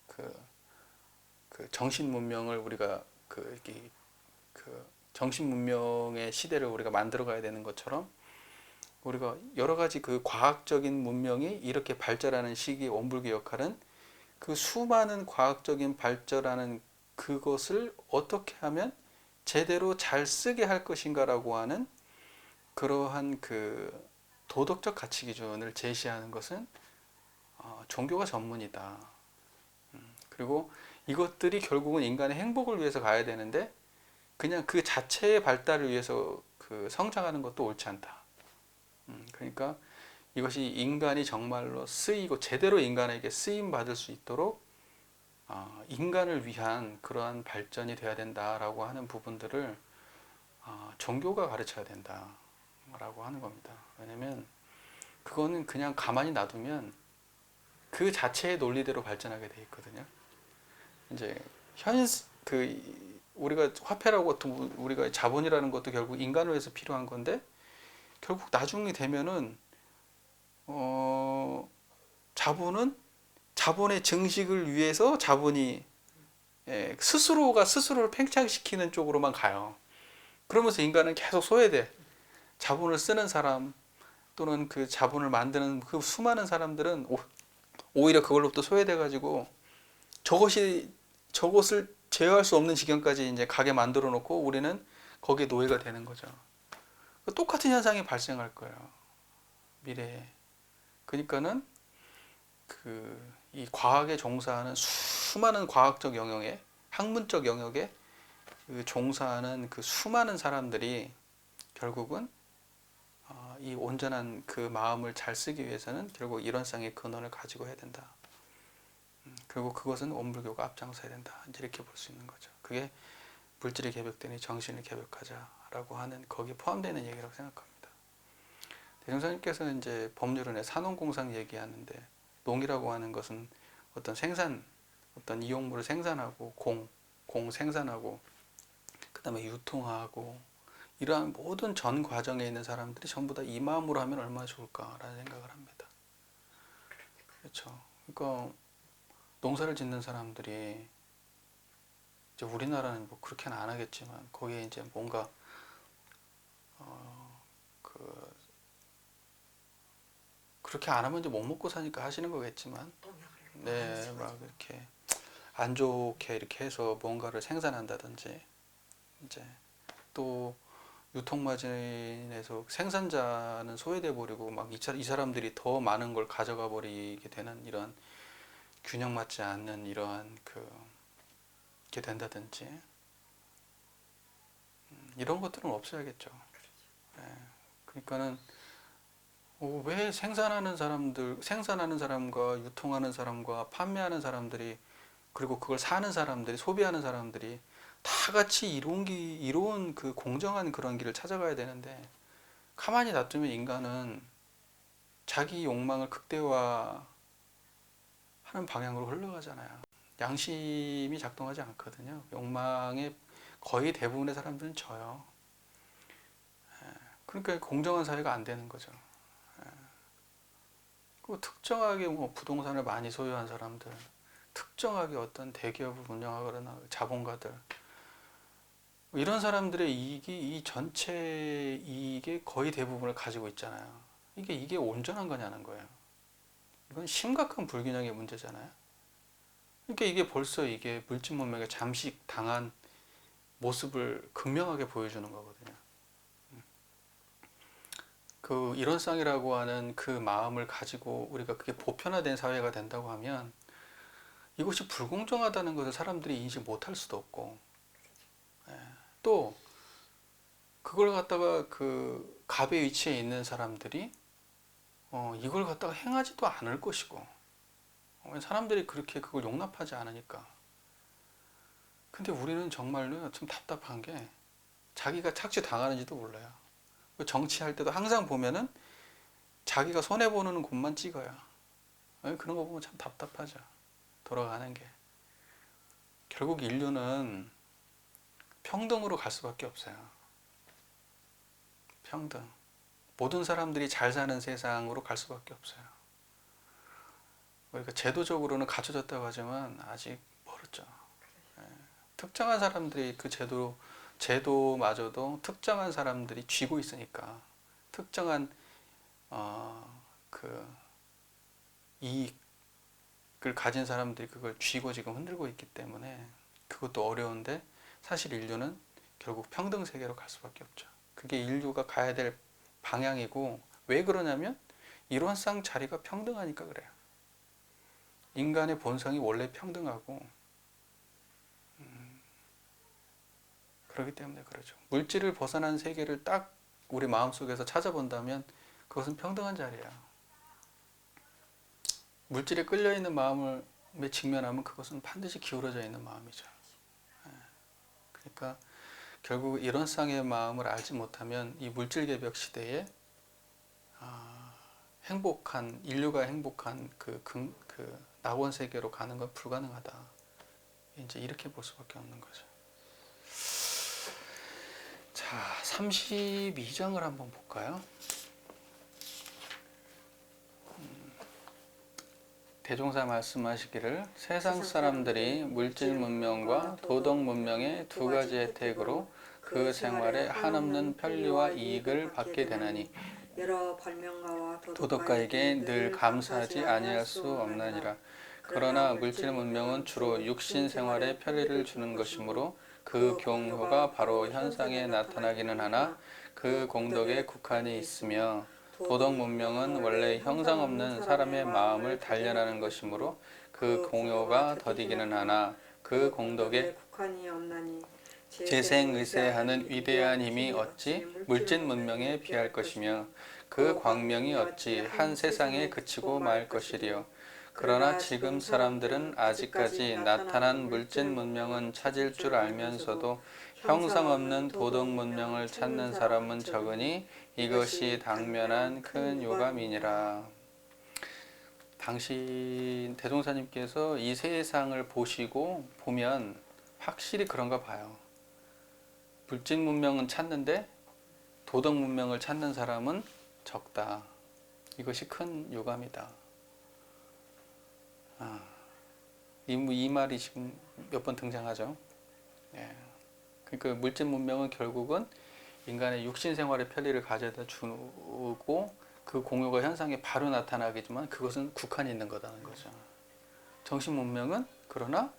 그 정신 문명을 우리가 이렇게 정신 문명의 시대를 우리가 만들어 가야 되는 것처럼 우리가 여러 가지 그 과학적인 문명이 이렇게 발전하는 시기의 원불교 역할은 그 수많은 과학적인 발전하는 그것을 어떻게 하면 제대로 잘 쓰게 할 것인가라고 하는 그러한 그 도덕적 가치 기준을 제시하는 것은 종교가 전문이다. 그리고 이것들이 결국은 인간의 행복을 위해서 가야 되는데 그냥 그 자체의 발달을 위해서 그 성장하는 것도 옳지 않다. 그러니까 이것이 인간이 정말로 쓰이고 제대로 인간에게 쓰임 받을 수 있도록 인간을 위한 그러한 발전이 돼야 된다라고 하는 부분들을 종교가 가르쳐야 된다라고 하는 겁니다. 왜냐면 그거는 그냥 가만히 놔두면 그 자체의 논리대로 발전하게 돼 있거든요. 이제 우리가 화폐라고 우리가 자본이라는 것도 결국 인간을 위해서 필요한 건데 결국 나중에 되면은 자본은 자본의 증식을 위해서 자본이 스스로가 스스로를 팽창시키는 쪽으로만 가요. 그러면서 인간은 계속 소외돼. 자본을 쓰는 사람 또는 그 자본을 만드는 그 수많은 사람들은 오히려 그걸로부터 소외돼 가지고 저것을 제어할 수 없는 지경까지 이제 가게 만들어 놓고 우리는 거기에 노예가 되는 거죠. 똑같은 현상이 발생할 거예요. 미래에. 그러니까는 이 과학에 종사하는 수많은 과학적 영역에 학문적 영역에 종사하는 그 수많은 사람들이 결국은 이 온전한 그 마음을 잘 쓰기 위해서는 결국 이런상의 근원을 가지고 해야 된다. 그리고 그것은 원불교가 앞장서야 된다. 이렇게 볼 수 있는 거죠. 그게 물질이 개벽되니 정신을 개벽하자라고 하는 거기에 포함되는 얘기라고 생각합니다. 대종사님께서는 이제 법률원의 산업공상 얘기하는데 농이라고 하는 것은 어떤 어떤 이용물을 생산하고 공 생산하고 그 다음에 유통하고 이러한 모든 전 과정에 있는 사람들이 전부 다 이 마음으로 하면 얼마나 좋을까라는 생각을 합니다. 그렇죠. 그러니까 농사를 짓는 사람들이 이제 우리나라는 뭐 그렇게는 안 하겠지만 거기에 이제 뭔가 그 그렇게 안 하면 이제 못 먹고 사니까 하시는 거겠지만 네, 막 이렇게 안 좋게 이렇게 해서 뭔가를 생산한다든지 이제 또 유통마진에서 생산자는 소외돼 버리고 막 이 사람들이 더 많은 걸 가져가 버리게 되는 이런 균형 맞지 않는 이러한 게 된다든지 이런 것들은 없어야겠죠. 네. 그러니까는 왜 생산하는 사람과 유통하는 사람과 판매하는 사람들이 그리고 그걸 사는 사람들이 소비하는 사람들이 다 같이 이로운 그 공정한 그런 길을 찾아가야 되는데 가만히 놔두면 인간은 자기 욕망을 극대화하는 방향으로 흘러가잖아요. 양심이 작동하지 않거든요. 욕망의 거의 대부분의 사람들은 져요. 그러니까 공정한 사회가 안 되는 거죠. 그 특정하게 뭐 부동산을 많이 소유한 사람들, 특정하게 어떤 대기업을 운영하거나 자본가들, 이런 사람들의 이익이 이 전체 이익의 거의 대부분을 가지고 있잖아요. 이게 온전한 거냐는 거예요. 이건 심각한 불균형의 문제잖아요. 그러니까 이게 벌써 이게 물질 문명에 잠식당한 모습을 극명하게 보여주는 거거든요. 그 일원상이라고 하는 그 마음을 가지고 우리가 그게 보편화된 사회가 된다고 하면 이것이 불공정하다는 것을 사람들이 인식 못할 수도 없고 또 그걸 갖다가 그 갑의 위치에 있는 사람들이 이걸 갖다가 행하지도 않을 것이고 사람들이 그렇게 그걸 용납하지 않으니까. 근데 우리는 정말로 좀 답답한 게 자기가 착취 당하는지도 몰라요. 정치할 때도 항상 보면은 자기가 손해보는 곳만 찍어요. 그런 거 보면 참 답답하죠. 돌아가는 게. 결국 인류는 평등으로 갈 수밖에 없어요. 평등. 모든 사람들이 잘 사는 세상으로 갈 수밖에 없어요. 그러니까 제도적으로는 갖춰졌다고 하지만 아직 멀었죠. 특정한 사람들이 그 제도로 제도마저도 특정한 사람들이 쥐고 있으니까 특정한 그 이익을 가진 사람들이 그걸 쥐고 지금 흔들고 있기 때문에 그것도 어려운데 사실 인류는 결국 평등 세계로 갈 수밖에 없죠. 그게 인류가 가야 될 방향이고 왜 그러냐면 이론상 자리가 평등하니까 그래요. 인간의 본성이 원래 평등하고 그렇기 때문에 그러죠. 물질을 벗어난 세계를 딱 우리 마음속에서 찾아본다면 그것은 평등한 자리야. 물질에 끌려있는 마음을 직면하면 그것은 반드시 기울어져 있는 마음이죠. 그러니까 결국 이런 쌍의 마음을 알지 못하면 이 물질 개벽 시대에 행복한 인류가 행복한 그 낙원 세계로 가는 건 불가능하다. 이제 이렇게 볼 수밖에 없는 거죠. 자, 32장을 한번 볼까요? 대종사 말씀하시기를 세상 사람들이 물질 문명과 도덕 문명의 두 가지 혜택으로 그 생활에 한없는 편리와 이익을 받게 되나니 여러 발명가와 도덕가에게 늘 감사하지 아니할 수 없나니라. 그러나 물질 문명은 주로 육신 생활에 편리를 주는 것이므로 그 경효가 바로 현상에 나타나기는 하나 그 공덕에 국한이 있으며 도덕 문명은 원래 형상 없는 사람의 마음을 단련하는 것이므로 그 공효가 더디기는 하나 그 공덕에 국한이 없나니 재생의세하는 위대한 힘이 어찌 물질 문명에 비할 것이며 그 광명이 어찌 한 세상에 그치고 말 것이리요. 그러나 지금 사람들은 아직까지 나타난 물질 문명은 찾을 줄 알면서도 형상 없는 도덕 문명을 찾는 사람은 적으니 이것이 당면한 큰 유감이니라. 당시 대종사님께서 이 세상을 보면 확실히 그런가 봐요. 물질 문명은 찾는데 도덕 문명을 찾는 사람은 적다. 이것이 큰 유감이다. 이 말이 지금 몇 번 등장하죠. 예. 그러니까 물질 문명은 결국은 인간의 육신 생활의 편리를 가져다 주고 그 공효가 현상에 바로 나타나겠지만 그것은 국한이 있는 거다는 거죠. 정신 문명은 그러나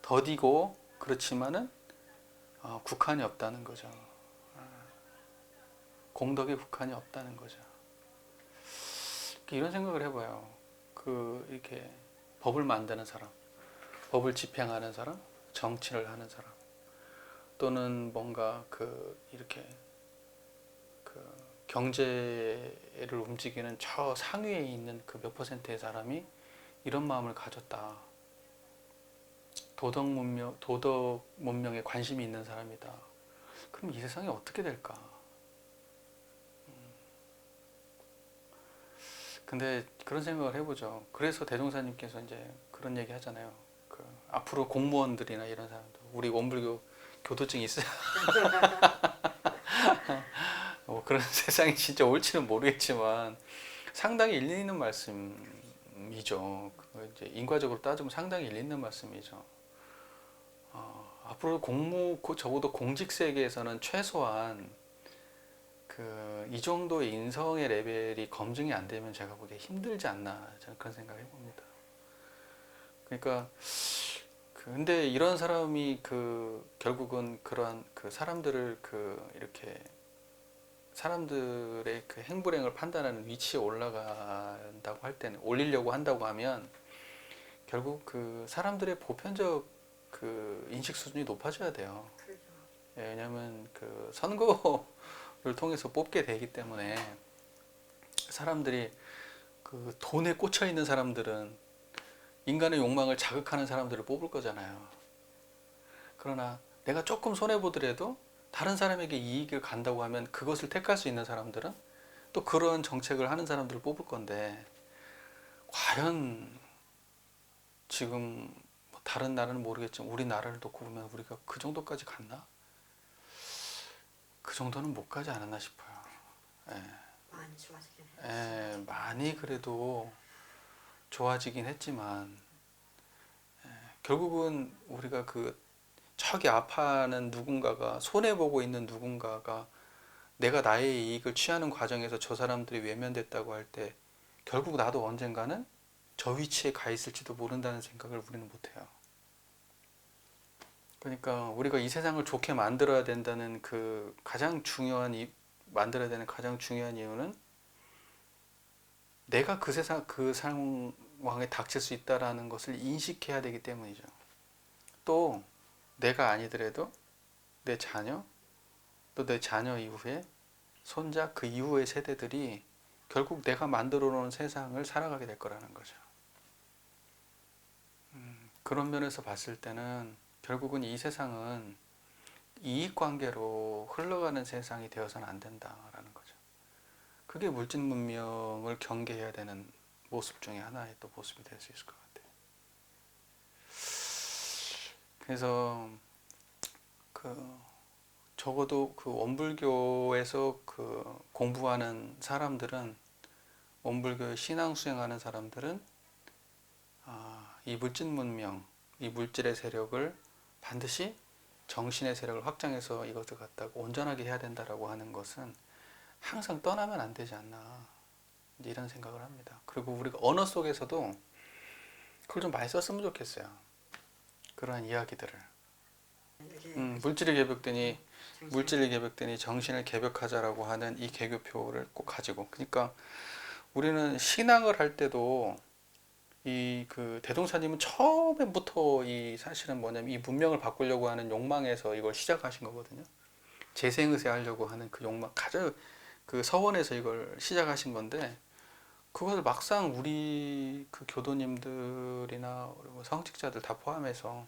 더디고 그렇지만은 국한이 없다는 거죠. 공덕의 국한이 없다는 거죠. 이런 생각을 해봐요. 이렇게 법을 만드는 사람, 법을 집행하는 사람, 정치를 하는 사람, 또는 뭔가 이렇게 경제를 움직이는 저 상위에 있는 그 몇 퍼센트의 사람이 이런 마음을 가졌다. 도덕 문명에 관심이 있는 사람이다. 그럼 이 세상이 어떻게 될까? 근데 그런 생각을 해보죠. 그래서 대종사님께서 이제 그런 얘기 하잖아요. 앞으로 공무원들이나 이런 사람들, 우리 원불교 교도증이 있어야 그런 세상이 진짜 올지는 모르겠지만 상당히 일리 있는 말씀이죠. 이제 인과적으로 따지면 상당히 일리 있는 말씀이죠. 앞으로 적어도 공직 세계에서는 최소한 이 정도의 인성의 레벨이 검증이 안 되면 제가 보기에 힘들지 않나 저는 그런 생각을 해봅니다. 그러니까 근데 이런 사람이 결국은 그러한 사람들을 이렇게 사람들의 행불행을 판단하는 위치에 올라간다고 할 때는 올리려고 한다고 하면 결국 사람들의 보편적 인식 수준이 높아져야 돼요. 예, 왜냐하면 선거를 통해서 뽑게 되기 때문에 사람들이 돈에 꽂혀 있는 사람들은 인간의 욕망을 자극하는 사람들을 뽑을 거잖아요. 그러나 내가 조금 손해 보더라도 다른 사람에게 이익을 간다고 하면 그것을 택할 수 있는 사람들은 또 그런 정책을 하는 사람들을 뽑을 건데 과연 지금 다른 나라는 모르겠지만 우리나라를 놓고 보면 우리가 그 정도까지 갔나? 그 정도는 못 가지 않았나 싶어요. 예. 많이 좋아지긴 예, 많이 그래도 좋아지긴 했지만 결국은 우리가 저기 아파하는 누군가가, 손해보고 있는 누군가가 내가 나의 이익을 취하는 과정에서 저 사람들이 외면됐다고 할 때 결국 나도 언젠가는 저 위치에 가 있을지도 모른다는 생각을 우리는 못해요. 그러니까 우리가 이 세상을 좋게 만들어야 된다는 그 가장 중요한 만들어야 되는 가장 중요한 이유는 내가 그 상황에 닥칠 수 있다라는 것을 인식해야 되기 때문이죠. 또 내가 아니더라도 내 자녀, 또 내 자녀 이후에 손자, 그 이후의 세대들이 결국 내가 만들어 놓은 세상을 살아가게 될 거라는 거죠. 그런 면에서 봤을 때는 결국은 이 세상은 이익관계로 흘러가는 세상이 되어서는 안 된다라는 거죠. 그게 물질 문명을 경계해야 되는 모습 중에 하나의 또 모습이 될 수 있을 것 같아요. 그래서 그 적어도 그 원불교에서 그 공부하는 사람들은, 원불교의 신앙 수행하는 사람들은 이 물질 문명, 이 물질의 세력을 반드시 정신의 세력을 확장해서 이것을 갖다가 온전하게 해야 된다라고 하는 것은 항상 떠나면 안 되지 않나, 이런 생각을 합니다. 그리고 우리가 언어 속에서도 그걸 좀 많이 썼으면 좋겠어요. 그러한 이야기들을. 이게 물질이 개벽되니 정신을 개벽하자라고 하는 이 개교표를 꼭 가지고. 그러니까 우리는 신앙을 할 때도 이 그 대동사님은 처음부터 이 사실은 뭐냐면 이 문명을 바꾸려고 하는 욕망에서 이걸 시작하신 거거든요. 재생의세 하려고 하는 그 욕망, 가장 그 서원에서 이걸 시작하신 건데, 그것을 막상 우리 그 교도님들이나 그리고 성직자들 다 포함해서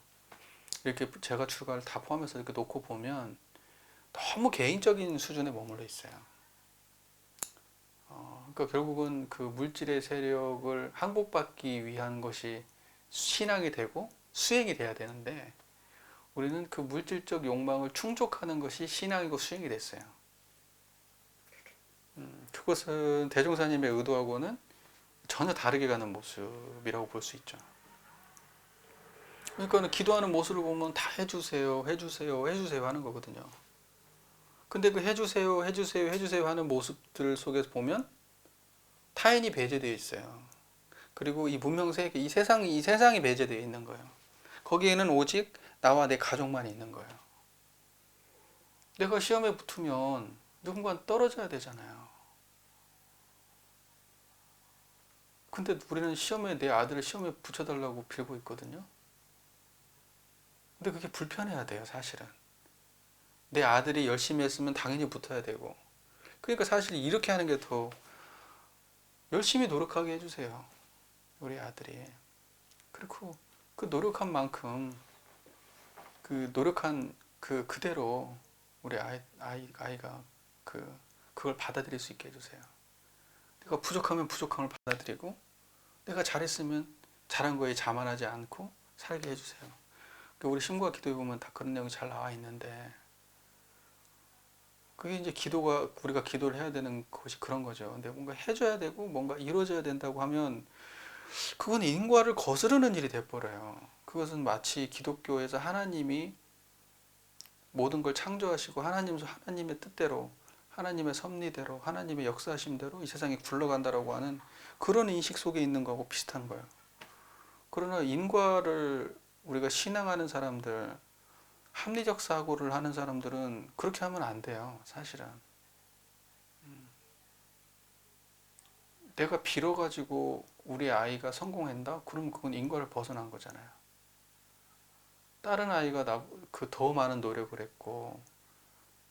이렇게 제가 출가를 다 포함해서 이렇게 놓고 보면 너무 개인적인 수준에 머물러 있어요. 그러니까 결국은 그 물질의 세력을 항복받기 위한 것이 신앙이 되고 수행이 돼야 되는데, 우리는 그 물질적 욕망을 충족하는 것이 신앙이고 수행이 됐어요. 그것은 대종사님의 의도하고는 전혀 다르게 가는 모습이라고 볼 수 있죠. 그러니까 기도하는 모습을 보면 다 해주세요, 해주세요, 해주세요 하는 거거든요. 근데 그 해주세요, 해주세요, 해주세요 하는 모습들 속에서 보면 타인이 배제되어 있어요. 그리고 이 문명세계, 이 세상이 배제되어 있는 거예요. 거기에는 오직 나와 내 가족만 있는 거예요. 내가 시험에 붙으면 누군가 떨어져야 되잖아요. 근데 우리는 내 아들을 시험에 붙여달라고 빌고 있거든요. 근데 그게 불편해야 돼요, 사실은. 내 아들이 열심히 했으면 당연히 붙어야 되고. 그러니까 사실 이렇게 하는 게 더 열심히 노력하게 해주세요, 우리 아들이. 그리고 그 노력한 만큼, 그 노력한 그대로 우리 아이가 그걸 받아들일 수 있게 해주세요. 내가 부족하면 부족함을 받아들이고, 내가 잘했으면 잘한 거에 자만하지 않고 살게 해주세요. 우리 신구와 기도에 보면 다 그런 내용이 잘 나와 있는데, 그게 이제 우리가 기도를 해야 되는 것이 그런 거죠. 근데 뭔가 해줘야 되고 뭔가 이루어져야 된다고 하면 그건 인과를 거스르는 일이 돼버려요. 그것은 마치 기독교에서 하나님이 모든 걸 창조하시고 하나님의 뜻대로, 하나님의 섭리대로, 하나님의 역사하심대로 이 세상이 굴러간다라고 하는 그런 인식 속에 있는 거하고 비슷한 거예요. 그러나 인과를 우리가 신앙하는 사람들, 합리적 사고를 하는 사람들은 그렇게 하면 안 돼요, 사실은. 내가 빌어가지고 우리 아이가 성공한다? 그러면 그건 인과를 벗어난 거잖아요. 다른 아이가 더 많은 노력을 했고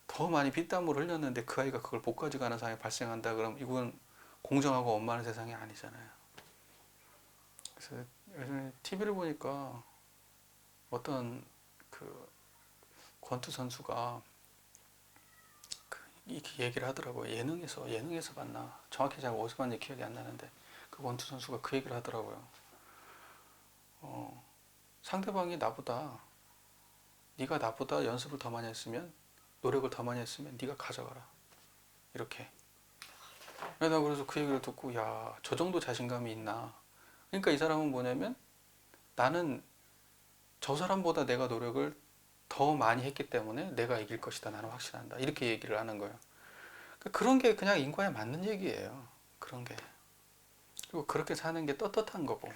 더 많이 피땀을 흘렸는데 그 아이가 그걸 못 가져가는 상황이 발생한다 그러면 이건 공정하고 원만한 세상이 아니잖아요. 그래서 예전에 TV를 보니까 어떤 그 권투 선수가 이렇게 얘기를 하더라고요. 예능에서 봤나? 정확히 제가 어디서 봤는지 기억이 안 나는데 그 권투 선수가 그 얘기를 하더라고요. 상대방이 네가 나보다 연습을 더 많이 했으면, 노력을 더 많이 했으면 네가 가져가라, 이렇게. 그래서 그 얘기를 듣고, 야, 저 정도 자신감이 있나. 그러니까 이 사람은 뭐냐면, 나는 저 사람보다 내가 노력을 더 많이 했기 때문에 내가 이길 것이다. 나는 확신한다. 이렇게 얘기를 하는 거예요. 그런 게 그냥 인과에 맞는 얘기예요. 그런 게. 그리고 그렇게 사는 게 떳떳한 거고.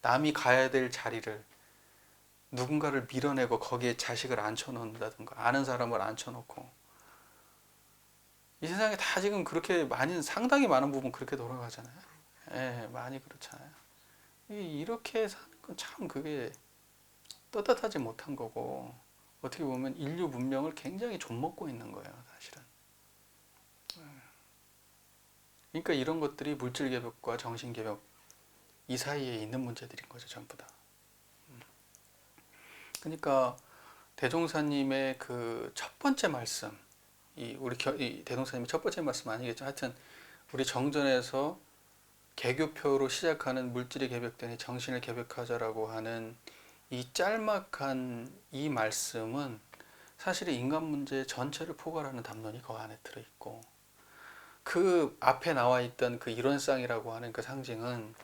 남이 가야 될 자리를 누군가를 밀어내고 거기에 자식을 앉혀놓는다든가 아는 사람을 앉혀놓고 이 세상에 다 지금 그렇게 상당히 많은 부분 그렇게 돌아가잖아요. 예, 많이 그렇잖아요. 이렇게 사는 건 참 그게 떳떳하지 못한 거고 어떻게 보면 인류 문명을 굉장히 좀먹고 있는 거예요, 사실은. 그러니까 이런 것들이 물질 개벽과 정신 개벽 이 사이에 있는 문제들인 거죠, 전부 다. 그러니까 대종사님의 그 첫 번째 말씀, 이 대종사님의 첫 번째 말씀 아니겠죠. 하여튼 우리 정전에서 개교표로 시작하는 물질이 개벽되니 정신을 개벽하자라고 하는 이 짤막한 이 말씀은 사실 인간 문제 전체를 포괄하는 담론이 그 안에 들어있고 그 앞에 나와 있던 그 일원상이라고 하는 그 상징은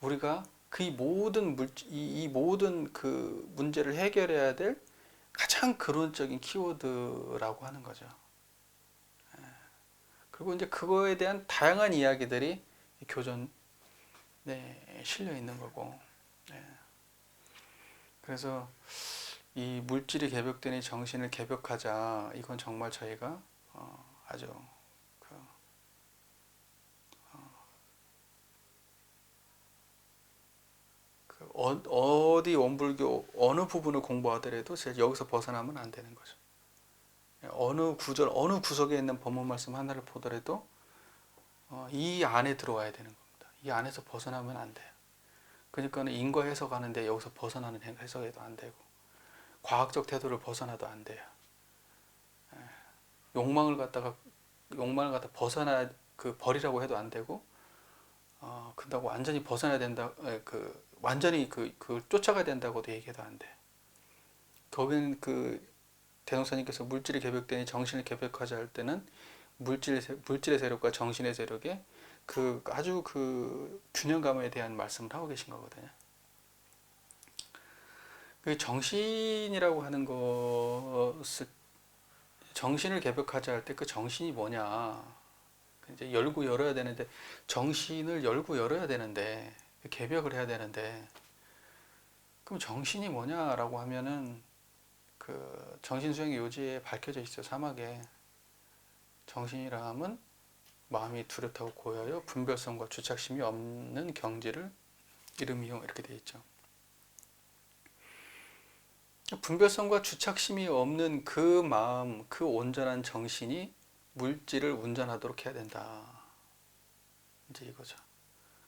우리가 그 이 모든 그 문제를 해결해야 될 가장 근원적인 키워드라고 하는 거죠. 그리고 이제 그거에 대한 다양한 이야기들이 교전에 실려 있는 거고. 네. 그래서 이 물질이 개벽되니 정신을 개벽하자. 이건 정말 저희가 아주 어디 원불교 어느 부분을 공부하더라도 여기서 벗어나면 안 되는 거죠. 어느 구절, 어느 구석에 있는 법문 말씀 하나를 보더라도 이 안에 들어와야 되는 겁니다. 이 안에서 벗어나면 안 돼요. 그러니까는 인과 해석하는데 여기서 벗어나는 해석해도 안 되고 과학적 태도를 벗어나도 안 돼요. 욕망을 갖다가 벗어나 버리라고 해도 안 되고 그렇다고 완전히 벗어나야 된다. 완전히 그 쫓아가야 된다고도 얘기해도 안 돼. 거기는 그 대동사님께서 물질이 개벽되니 정신을 개벽하자 할 때는 물질의 세력과 정신의 세력의 그 아주 그 균형감에 대한 말씀을 하고 계신 거거든요. 그 정신이라고 하는 것을 정신을 개벽하자 할 때 그 정신이 뭐냐 이제 열고 열어야 되는데 정신을 열고 열어야 되는데 개벽을 해야 되는데 그럼 정신이 뭐냐라고 하면은 그 정신수행의 요지에 밝혀져 있어요. 사막에 정신이라 함은 마음이 뚜렷하고 고여요 분별성과 주착심이 없는 경지를 이름이요 이렇게 되어 있죠. 분별성과 주착심이 없는 그 마음, 그 온전한 정신이 물질을 운전하도록 해야 된다. 이제 이거죠.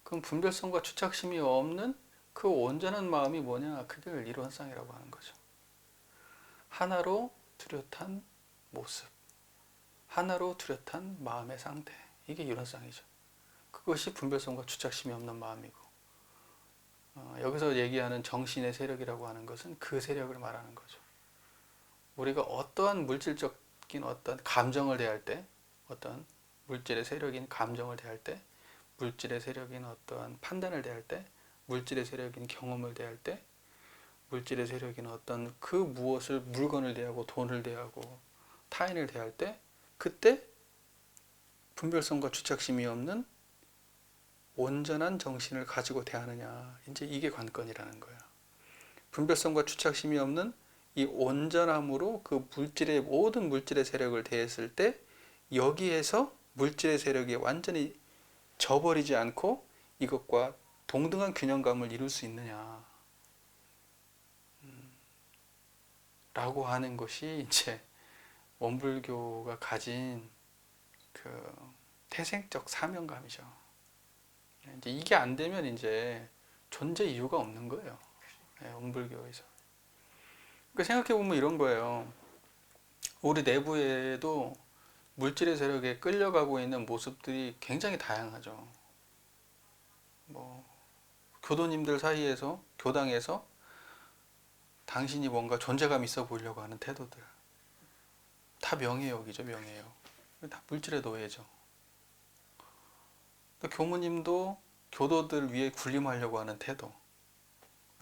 그럼 분별성과 주착심이 없는 그 온전한 마음이 뭐냐? 그게 일원상이라고 하는 거죠. 하나로 뚜렷한 모습, 하나로 뚜렷한 마음의 상태. 이게 일원상이죠. 그것이 분별성과 주착심이 없는 마음이고 여기서 얘기하는 정신의 세력이라고 하는 것은 그 세력을 말하는 거죠. 우리가 어떠한 물질적인 어떤 감정을 대할 때 어떤 물질의 세력인 감정을 대할 때 물질의 세력인 어떠한 판단을 대할 때 물질의 세력인 경험을 대할 때 물질의 세력인 어떤 그 무엇을 물건을 대하고 돈을 대하고 타인을 대할 때 그때 분별성과 주착심이 없는 온전한 정신을 가지고 대하느냐 이제 이게 관건이라는 거예요. 분별성과 주착심이 없는 이 온전함으로 그 물질의 모든 물질의 세력을 대했을 때 여기에서 물질의 세력이 완전히 져버리지 않고 이것과 동등한 균형감을 이룰 수 있느냐 라고 하는 것이 이제 원불교가 가진 그 태생적 사명감이죠. 이제 이게 안 되면 이제 존재 이유가 없는 거예요. 원불교에서. 그러니까 생각해 보면 이런 거예요. 우리 내부에도 물질의 세력에 끌려가고 있는 모습들이 굉장히 다양하죠. 뭐 교도님들 사이에서 교당에서 당신이 뭔가 존재감 있어 보이려고 하는 태도들 다 명예욕이죠. 명예욕. 다 물질의 노예죠. 또 교무님도 교도들 위에 군림하려고 하는 태도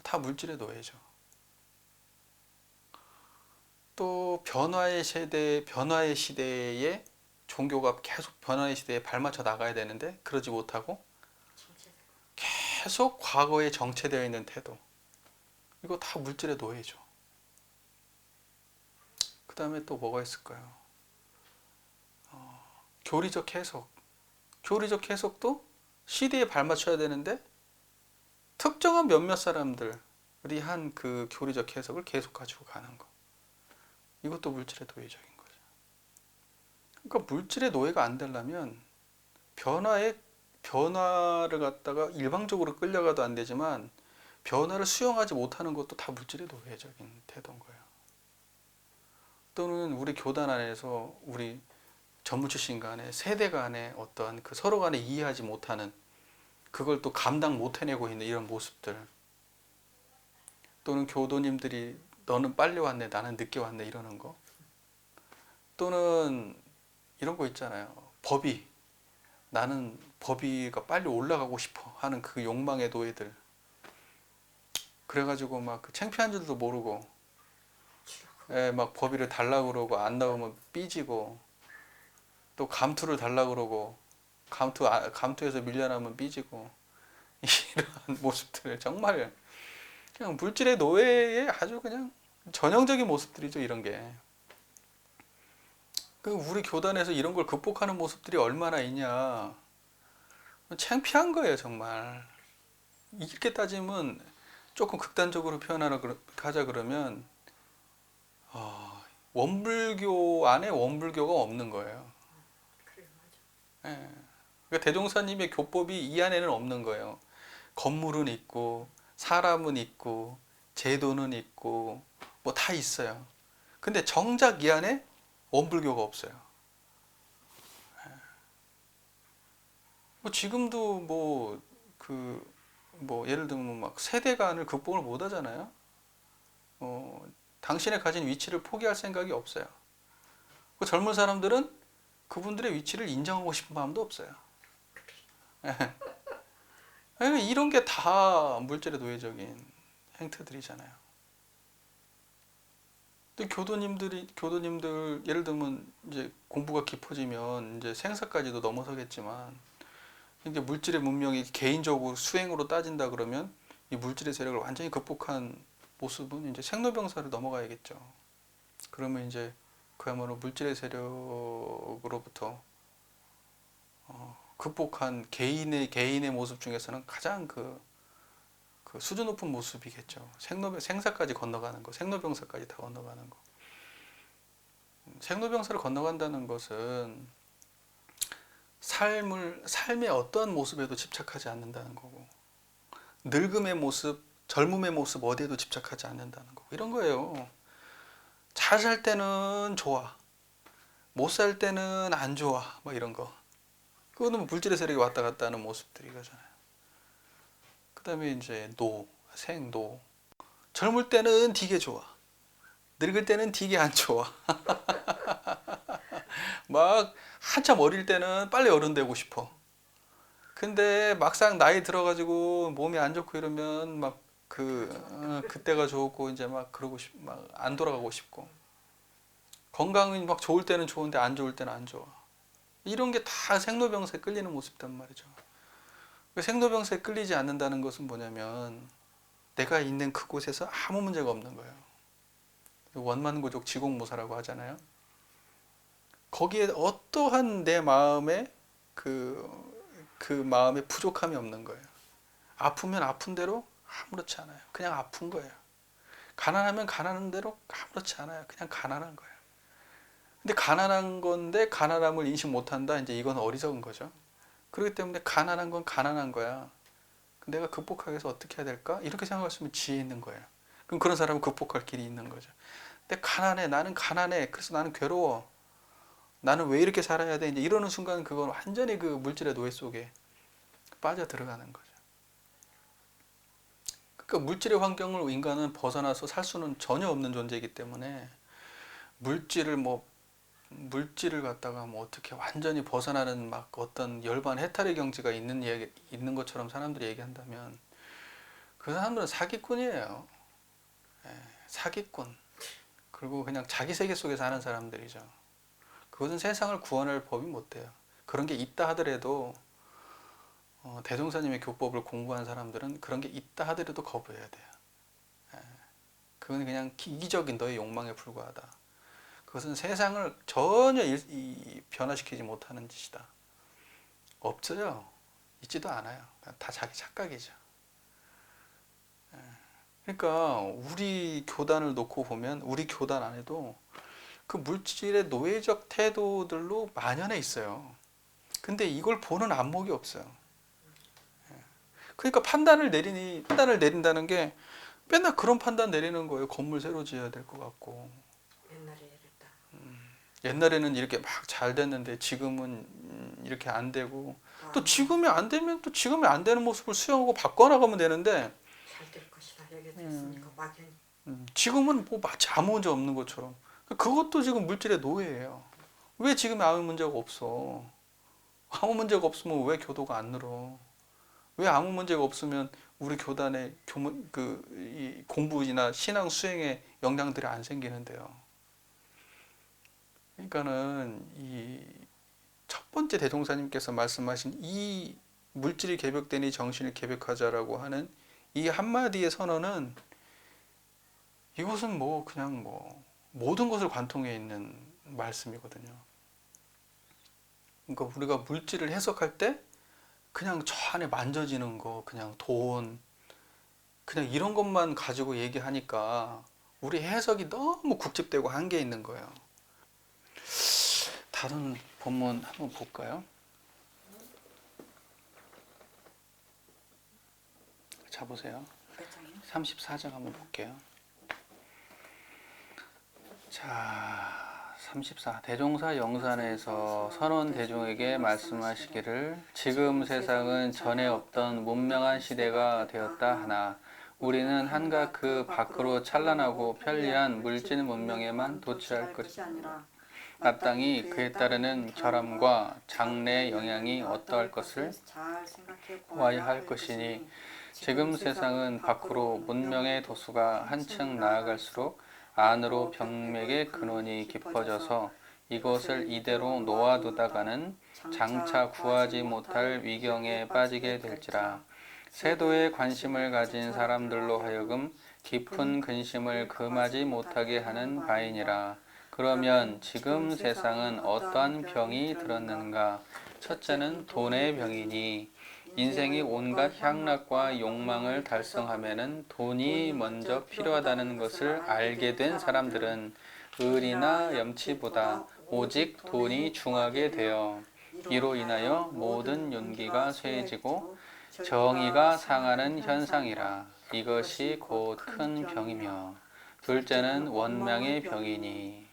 다 물질의 노예죠. 또 변화의 시대에 종교가 계속 변화의 시대에 발맞춰 나가야 되는데 그러지 못하고 계속 과거에 정체되어 있는 태도. 이거 다 물질의 노예죠. 그 다음에 또 뭐가 있을까요? 교리적 해석. 교리적 해석도 시대에 발맞춰야 되는데 특정한 몇몇 사람들이 한 그 교리적 해석을 계속 가지고 가는 거. 이것도 물질의 노예적인 거죠. 그러니까 물질의 노예가 안 되려면 변화를 갖다가 일방적으로 끌려가도 안 되지만 변화를 수용하지 못하는 것도 다 물질의 노예적인 태도인 거예요. 또는 우리 교단 안에서 우리 전무 출신 간에 세대 간에 어떠한 그 서로 간에 이해하지 못하는 그걸 또 감당 못 해내고 있는 이런 모습들, 또는 교도님들이 너는 빨리 왔네 나는 늦게 왔네 이러는 거, 또는 이런 거 있잖아요. 나는 법위가 빨리 올라가고 싶어 하는 그 욕망의 노예들. 그래가지고 막 그 창피한 줄도 모르고 막 법위를 달라고 그러고 안 나오면 삐지고, 또 감투를 달라고 그러고 감투에서 밀려나면 삐지고 이런 모습들 정말 그냥 물질의 노예의 아주 그냥 전형적인 모습들이죠. 이런 게 우리 교단에서 이런 걸 극복하는 모습들이 얼마나 있냐. 창피한 거예요 정말. 이렇게 따지면 조금 극단적으로 하자 그러면 원불교 안에 원불교가 없는 거예요. 예. 그러니까 대종사님의 교법이 이 안에는 없는 거예요. 건물은 있고 사람은 있고 제도는 있고 뭐 다 있어요. 근데 정작 이 안에 원불교가 없어요. 뭐 지금도 예를 들면 막 세대 간을 극복을 못 하잖아요. 당신의 가진 위치를 포기할 생각이 없어요. 그 젊은 사람들은 그분들의 위치를 인정하고 싶은 마음도 없어요. 이런 게 다 물질의 노예적인 행태들이잖아요. 또 교도님들 예를 들면 이제 공부가 깊어지면 이제 생사까지도 넘어서겠지만, 이제 물질의 문명이 개인적으로 수행으로 따진다 그러면 이 물질의 세력을 완전히 극복한 모습은 이제 생로병사를 넘어가야겠죠. 그러면 이제 그야말로 물질의 세력으로부터 극복한 개인의 모습 중에서는 가장 그 수준 높은 모습이겠죠. 생사까지 건너가는 거, 생로병사까지 다 건너가는 거. 생로병사를 건너간다는 것은 삶의 어떠한 모습에도 집착하지 않는다는 거고, 늙음의 모습, 젊음의 모습 어디에도 집착하지 않는다는 거고, 이런 거예요. 잘 살 때는 좋아, 못 살 때는 안 좋아, 뭐 이런 거. 그거는 물질의 세력이 왔다 갔다 하는 모습들이 거잖아요. 그 다음에 이제 생노. 젊을 때는 되게 좋아, 늙을 때는 되게 안 좋아. 막 한참 어릴 때는 빨리 어른 되고 싶어. 근데 막상 나이 들어가지고 몸이 안 좋고 이러면 그때가 좋고 이제 막 그러고 막 안 돌아가고 싶고, 건강이 막 좋을 때는 좋은데 안 좋을 때는 안 좋아. 이런 게 다 생로병사에 끌리는 모습이란 말이죠. 생로병사에 끌리지 않는다는 것은 뭐냐면 내가 있는 그곳에서 아무 문제가 없는 거예요. 원만고족 지공무사라고 하잖아요. 거기에 어떠한 내 마음에 그 마음에 부족함이 없는 거예요. 아프면 아픈 대로 아무렇지 않아요. 그냥 아픈 거예요. 가난하면 가난한 대로 아무렇지 않아요. 그냥 가난한 거예요. 근데 가난한 건데 가난함을 인식 못한다. 이제 이건 어리석은 거죠. 그렇기 때문에 가난한 건 가난한 거야. 내가 극복하기 위해서 어떻게 해야 될까? 이렇게 생각하시면 지혜 있는 거예요. 그럼 그런 사람은 극복할 길이 있는 거죠. 근데 나는 가난해. 그래서 나는 괴로워. 나는 왜 이렇게 살아야 돼? 이제 이러는 순간 그건 완전히 그 물질의 노예 속에 빠져 들어가는 거죠. 그러니까 물질의 환경을 인간은 벗어나서 살 수는 전혀 없는 존재이기 때문에 물질을 갖다가 뭐 어떻게 완전히 벗어나는 막 어떤 열반 해탈의 경지가 있는 것처럼 사람들이 얘기한다면 그 사람들은 사기꾼이에요. 사기꾼. 그리고 그냥 자기 세계 속에 사는 사람들이죠. 그것은 세상을 구원할 법이 못 돼요. 그런 게 있다 하더라도 대종사님의 교법을 공부한 사람들은 그런 게 있다 하더라도 거부해야 돼요. 그건 그냥 이기적인 너의 욕망에 불과하다. 그것은 세상을 전혀 변화시키지 못하는 짓이다. 없어요. 있지도 않아요. 다 자기 착각이죠. 그러니까 우리 교단을 놓고 보면 우리 교단 안에도 그 물질의 노예적 태도들로 만연해 있어요. 근데 이걸 보는 안목이 없어요. 그러니까 판단을 내린다는 게 맨날 그런 판단 내리는 거예요. 건물 새로 지어야 될 것 같고. 옛날에 이랬다. 옛날에는 이렇게 막 잘 됐는데 지금은 이렇게 안 되고 또 지금이 안 되면 또 지금이 안 되는 모습을 수용하고 바꿔나가면 되는데 잘 될 것이다. 여기 됐으니까 막연히. 지금은 뭐 마치 아무 문제 없는 것처럼 그것도 지금 물질의 노예예요. 왜 지금 아무 문제가 없어? 아무 문제가 없으면 왜 교도가 안 늘어? 왜 아무 문제가 없으면 우리 교단의 이 공부나 신앙 수행에 영향들이 안 생기는데요. 그러니까는 이 첫 번째 대종사님께서 말씀하신 이 물질이 개벽되니 정신이 개벽하자라고 하는 이 한마디의 선언은 이것은 뭐 그냥 뭐 모든 것을 관통해 있는 말씀이거든요. 그러니까 우리가 물질을 해석할 때 그냥 저 안에 만져지는 거, 그냥 돈, 그냥 이런 것만 가지고 얘기하니까 우리 해석이 너무 국집되고 한계 있는 거예요. 다른 본문 한번 볼까요? 자 보세요. 34장 한번 볼게요. 자, 34. 대종사 영산에서 선원 대중에게 말씀하시기를 지금 세상은 전에 없던 문명한 시대가 되었다 하나 우리는 한갓 그 밖으로 찬란하고 편리한 물질 문명에만 도취할 것이 아니라 마땅히 그에 따르는 결함과 장래 영향이 어떠할 것을 보아야 할 것이니 지금 세상은 밖으로 문명의 도수가 한층 나아갈수록 안으로 병맥의 근원이 깊어져서 이것을 이대로 놓아두다가는 장차 구하지 못할 위경에 빠지게 될지라. 세도에 관심을 가진 사람들로 하여금 깊은 근심을 금하지 못하게 하는 바이니라. 그러면 지금 세상은 어떠한 병이 들었는가? 첫째는 돈의 병이니 인생이 온갖 향락과 욕망을 달성하면은 돈이 먼저 필요하다는 것을 알게 된 사람들은 의리나 염치보다 오직 돈이 중하게 되어 이로 인하여 모든 윤기가 쇠해지고 정의가 상하는 현상이라. 이것이 곧 큰 병이며 둘째는 원망의 병이니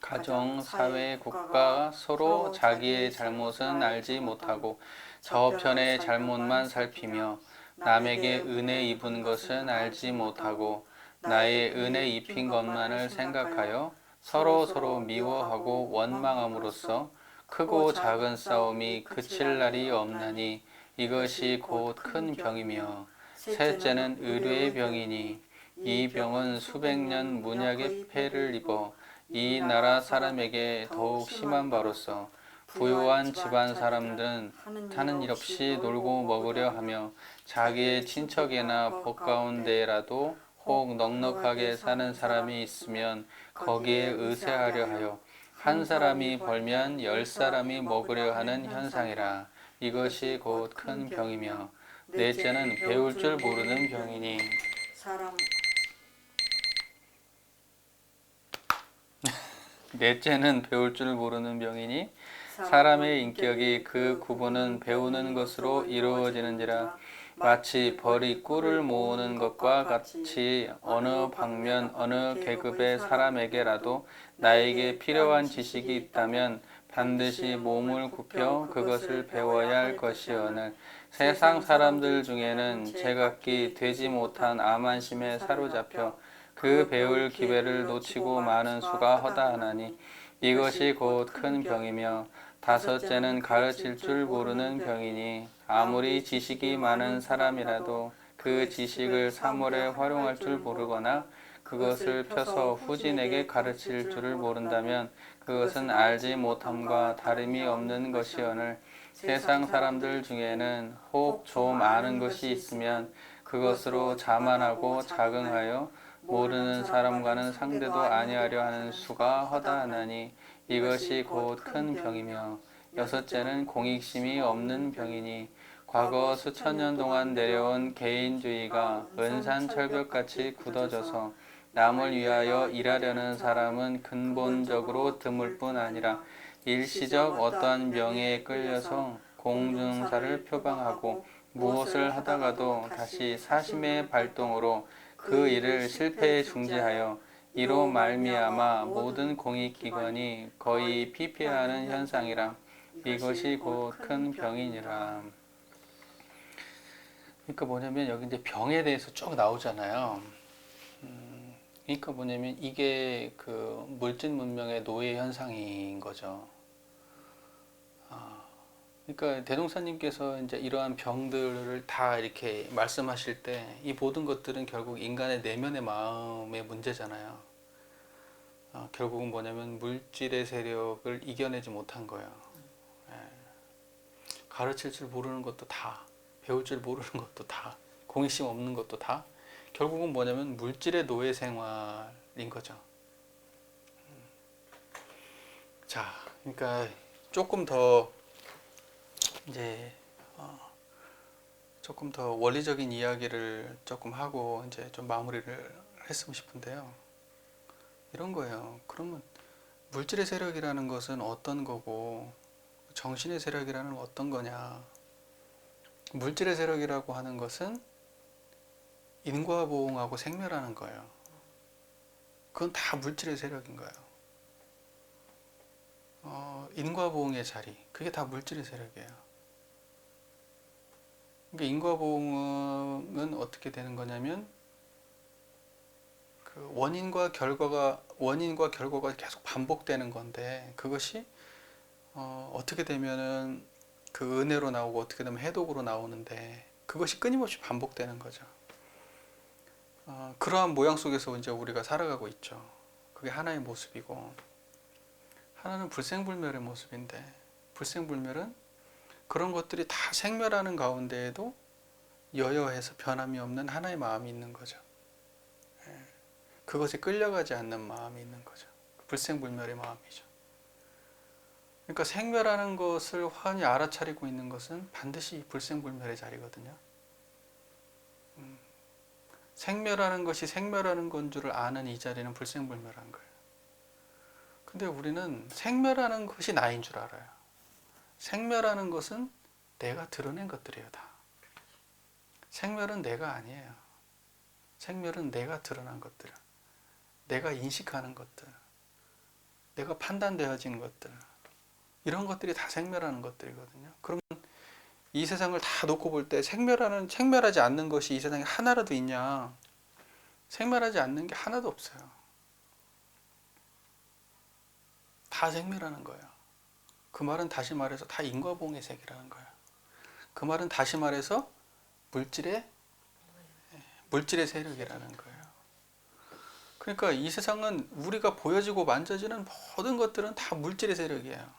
가정, 사회, 국가가 서로 자기의 잘못은 알지 못하고 저편의 잘못만 살피며 남에게 은혜 입은 것은 알지 못하고 나의 은혜 입힌 것만을 생각하여 서로 미워하고 원망함으로써 크고 작은 싸움이 그칠 날이 없나니 이것이 곧 큰 병이며 셋째는 의뢰의 병이니 이 병은 수백 년 문약의 폐를 입어 이 나라 사람에게 더욱 심한 바로서 부유한 집안 사람들은 하는 일 없이 놀고 먹으려 하며 자기의 친척이나 법 가운데라도 혹 넉넉하게 사는 사람이 있으면 거기에 의세하려 하여 한 사람이 벌면 10사람이 먹으려 하는 현상이라. 이것이 곧 큰 병이며 넷째는 배울 줄 모르는 병이니 넷째는 배울 줄 모르는 병이니 사람의 인격이 그 구분은 배우는 것으로 이루어지는지라. 마치 벌이 꿀을 모으는 것과 같이 어느 방면 어느 계급의 사람에게라도 나에게 필요한 지식이 있다면 반드시 몸을 굽혀 그것을 배워야 할 것이오늘 세상 사람들 중에는 제각기 되지 못한 암만심에 사로잡혀 그 배울 기회를 놓치고 많은 수가 허다하나니 이것이 곧 큰 병이며 다섯째는 가르칠 줄 모르는 병이니 아무리 지식이 많은 사람이라도 그 지식을 사물에 활용할 줄 모르거나 그것을 펴서 후진에게 가르칠 줄을 모른다면 그것은 알지 못함과 다름이 없는 것이오늘 세상 사람들 중에는 혹 좀 아는 것이 있으면 그것으로 자만하고 자긍하여 모르는 사람과는 상대도 아니하려 하는 수가 허다하나니 이것이 곧 큰 병이며 여섯째는 공익심이 없는 병이니 과거 수천 년 동안 내려온 개인주의가 은산철벽같이 굳어져서 남을 위하여 일하려는 사람은 근본적으로 드물 뿐 아니라 일시적 어떠한 명예에 끌려서 공중사를 표방하고 무엇을 하다가도 다시 사심의 발동으로 그 일을 실패에 중지하여 이로 말미암아 모든 공익기관이 거의 피폐하는 현상이라. 이것이 곧 큰 병이니라. 그러니까 뭐냐면 여기 이제 병에 대해서 쭉 나오잖아요. 그러니까 뭐냐면 이게 그 물질 문명의 노예 현상인 거죠. 그러니까 대동사님께서 이제 이러한 병들을 다 이렇게 말씀하실 때 이 모든 것들은 결국 인간의 내면의 마음의 문제잖아요. 결국은 뭐냐면 물질의 세력을 이겨내지 못한 거예요. 예. 가르칠 줄 모르는 것도 다, 배울 줄 모르는 것도 다, 공익심 없는 것도 다 결국은 뭐냐면 물질의 노예 생활인 거죠. 자, 그러니까 조금 더 이제 조금 더 원리적인 이야기를 조금 하고 이제 좀 마무리를 했으면 싶은데요. 이런 거예요. 그러면 물질의 세력이라는 것은 어떤 거고 정신의 세력이라는 건 어떤 거냐? 물질의 세력이라고 하는 것은 인과보응하고 생멸하는 거예요. 그건 다 물질의 세력인 거예요. 인과보응의 자리, 그게 다 물질의 세력이에요. 그러니까 인과보응은 어떻게 되는 거냐면 그 원인과 결과가 계속 반복되는 건데 그것이 어떻게 되면은 그 은혜로 나오고 어떻게 되면 해독으로 나오는데 그것이 끊임없이 반복되는 거죠. 그러한 모양 속에서 이제 우리가 살아가고 있죠. 그게 하나의 모습이고 하나는 불생불멸의 모습인데 불생불멸은 그런 것들이 다 생멸하는 가운데에도 여여해서 변함이 없는 하나의 마음이 있는 거죠. 그것에 끌려가지 않는 마음이 있는 거죠. 불생불멸의 마음이죠. 그러니까 생멸하는 것을 환히 알아차리고 있는 것은 반드시 불생불멸의 자리거든요. 생멸하는 것이 생멸하는 건 줄 아는 이 자리는 불생불멸한 거예요. 근데 우리는 생멸하는 것이 나인 줄 알아요. 생멸하는 것은 내가 드러낸 것들이에요, 다. 생멸은 내가 아니에요. 생멸은 내가 드러난 것들, 내가 인식하는 것들, 내가 판단되어진 것들, 이런 것들이 다 생멸하는 것들이거든요. 그러면 이 세상을 다 놓고 볼 때 생멸하지 않는 것이 이 세상에 하나라도 있냐? 생멸하지 않는 게 하나도 없어요. 다 생멸하는 거예요. 그 말은 다시 말해서 다 인과보응의 세계라는 거예요. 그 말은 다시 말해서 물질의 세력이라는 거예요. 그러니까 이 세상은 우리가 보여지고 만져지는 모든 것들은 다 물질의 세력이에요.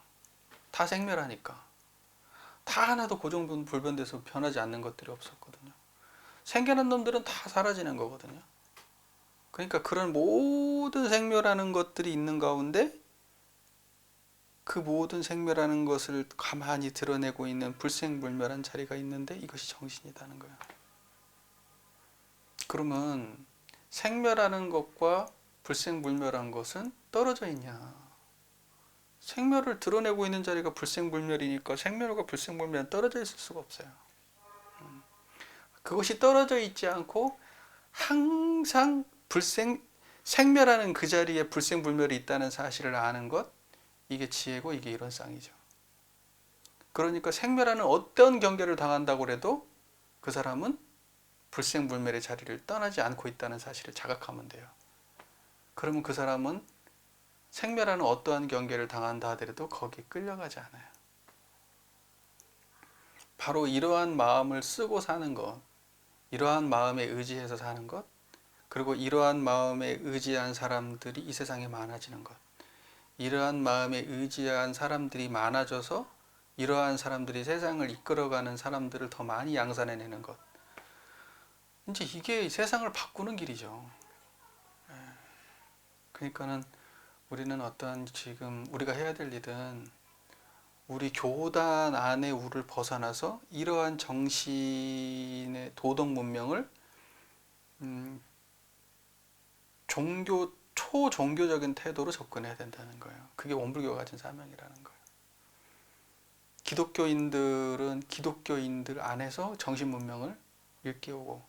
다 생멸하니까. 다 하나도 고정불변돼서 변하지 않는 것들이 없었거든요. 생겨난 놈들은 다 사라지는 거거든요. 그러니까 그런 모든 생멸하는 것들이 있는 가운데 그 모든 생멸하는 것을 가만히 드러내고 있는 불생불멸한 자리가 있는데 이것이 정신이라는 거예요. 그러면 생멸하는 것과 불생불멸한 것은 떨어져 있냐? 생멸을 드러내고 있는 자리가 불생불멸이니까 생멸과 불생불멸은 떨어져 있을 수가 없어요. 그것이 떨어져 있지 않고 항상 생멸하는 그 자리에 불생불멸이 있다는 사실을 아는 것, 이게 지혜고 이게 이론상이죠. 그러니까 생멸하는 어떤 경계를 당한다고 해도 그 사람은 불생불멸의 자리를 떠나지 않고 있다는 사실을 자각하면 돼요. 그러면 그 사람은 생멸하는 어떠한 경계를 당한다 하더라도 거기에 끌려가지 않아요. 바로 이러한 마음을 쓰고 사는 것, 이러한 마음에 의지해서 사는 것, 그리고 이러한 마음에 의지한 사람들이 이 세상에 많아지는 것. 이러한 마음에 의지한 사람들이 많아져서 이러한 사람들이 세상을 이끌어가는 사람들을 더 많이 양산해내는 것. 이제 이게 세상을 바꾸는 길이죠. 그러니까는 우리는 어떠한 지금 우리가 해야 될 일은 우리 교단 안에 우를 벗어나서 이러한 정신의 도덕 문명을 초종교적인 태도로 접근해야 된다는 거예요. 그게 원불교가 가진 사명이라는 거예요. 기독교인들은 기독교인들 안에서 정신 문명을 일깨우고,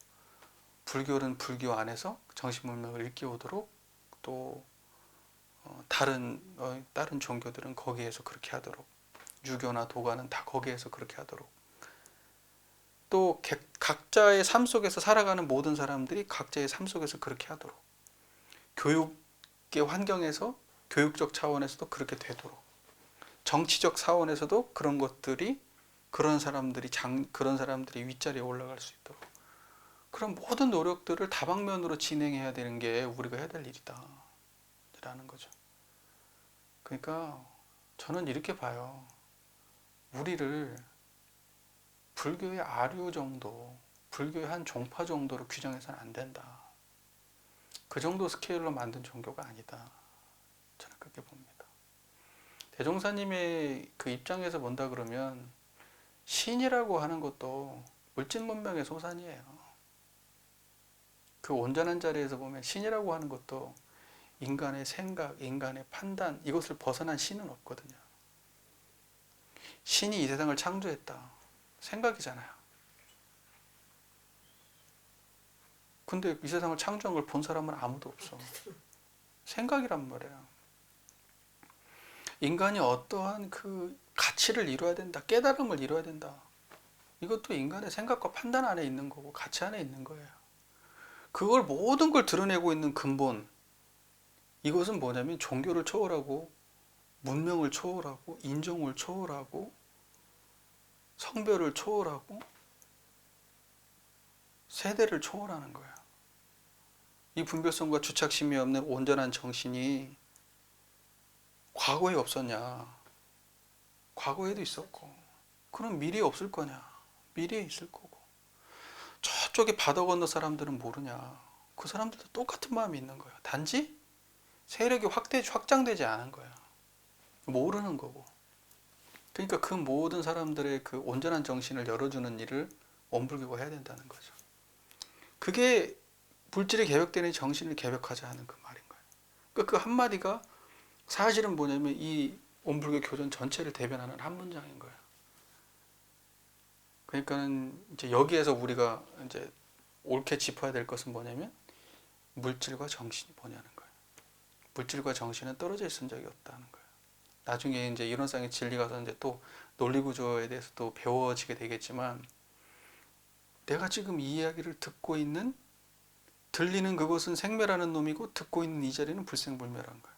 불교는 불교 안에서 정신 문명을 일깨우도록, 또 다른 종교들은 거기에서 그렇게 하도록, 유교나 도가는 다 거기에서 그렇게 하도록, 또 각자의 삶 속에서 살아가는 모든 사람들이 각자의 삶 속에서 그렇게 하도록, 교육의 환경에서 교육적 차원에서도 그렇게 되도록, 정치적 차원에서도 그런 것들이 그런 사람들이 윗자리에 올라갈 수 있도록, 그런 모든 노력들을 다방면으로 진행해야 되는 게 우리가 해야 될 일이다 라는 거죠. 그러니까 저는 이렇게 봐요. 우리를 불교의 아류 정도, 불교의 한 종파 정도로 규정해서는 안 된다. 그 정도 스케일로 만든 종교가 아니다. 저는 그렇게 봅니다. 대종사님의 그 입장에서 본다 그러면 신이라고 하는 것도 물질 문명의 소산이에요. 그 온전한 자리에서 보면 신이라고 하는 것도 인간의 생각, 인간의 판단, 이것을 벗어난 신은 없거든요. 신이 이 세상을 창조했다. 생각이잖아요. 근데 이 세상을 창조한 걸 본 사람은 아무도 없어. 생각이란 말이에요. 인간이 어떠한 그 가치를 이루어야 된다. 깨달음을 이루어야 된다. 이것도 인간의 생각과 판단 안에 있는 거고 가치 안에 있는 거예요. 그걸 모든 걸 드러내고 있는 근본, 이것은 뭐냐면 종교를 초월하고 문명을 초월하고 인종을 초월하고 성별을 초월하고 세대를 초월하는 거예요. 이 분별성과 주착심이 없는 온전한 정신이 과거에 없었냐? 과거에도 있었고, 그럼 미래에 없을 거냐? 미래에 있을 거고. 저쪽에 바다 건너 사람들은 모르냐? 그 사람들도 똑같은 마음이 있는 거예요. 단지 세력이 확장되지 않은 거예요. 모르는 거고. 그러니까 그 모든 사람들의 그 온전한 정신을 열어주는 일을 원불교가 해야 된다는 거죠. 그게 물질이 개벽되는 정신을 개벽하자 하는 그 말인 거예요. 그러니까 그 한마디가 사실은 뭐냐면 이 원불교 교전 전체를 대변하는 한 문장인 거예요. 그러니까는 이제 여기에서 우리가 이제 옳게 짚어야 될 것은 뭐냐면 물질과 정신이 뭐냐는 거예요. 물질과 정신은 떨어져 있은 적이 없다는 거예요. 나중에 이제 이론상의 진리 가서 이제 또 논리 구조에 대해서 또 배워지게 되겠지만, 내가 지금 이 이야기를 들리는 그것은 생멸하는 놈이고 듣고 있는 이 자리는 불생불멸한 거예요.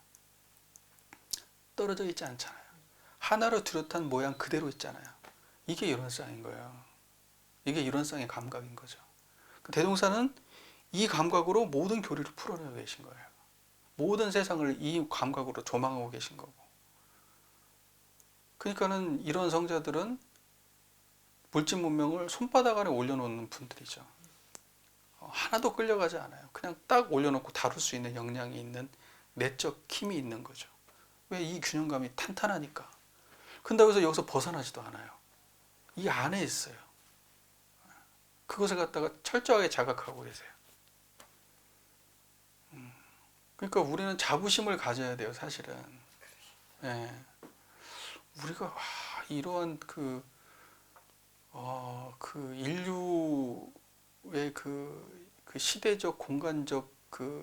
떨어져 있지 않잖아요. 하나로 뚜렷한 모양 그대로 있잖아요. 이게 이론상인 거예요. 이게 이론상의 감각인 거죠. 대종사는 이 감각으로 모든 교리를 풀어내고 계신 거예요. 모든 세상을 이 감각으로 조망하고 계신 거고. 그러니까는 이런 성자들은 물질 문명을 손바닥 안에 올려놓는 분들이죠. 하나도 끌려가지 않아요. 그냥 딱 올려놓고 다룰 수 있는 역량이 있는 내적 힘이 있는 거죠. 왜? 이 균형감이 탄탄하니까. 근데 여기서 벗어나지도 않아요. 이 안에 있어요. 그것을 갖다가 철저하게 자각하고 계세요. 그러니까 우리는 자부심을 가져야 돼요, 사실은. 예. 우리가 이러한 그 인류의 그 시대적, 공간적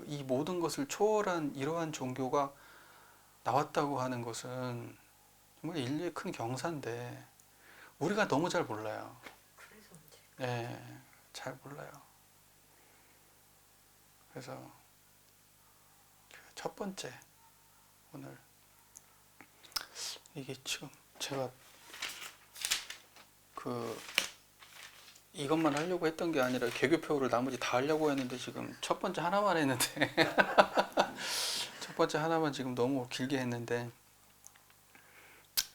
이 모든 것을 초월한 이러한 종교가 나왔다고 하는 것은 정말 인류의 큰 경사인데 우리가 너무 잘 몰라요. 그래서 문제. 예, 잘 몰라요. 그래서 첫 번째 오늘 이게 지금 제가 이것만 하려고 했던 게 아니라 개교표를 나머지 다 하려고 했는데 지금 첫 번째 하나만 했는데 첫 번째 하나만 지금 너무 길게 했는데,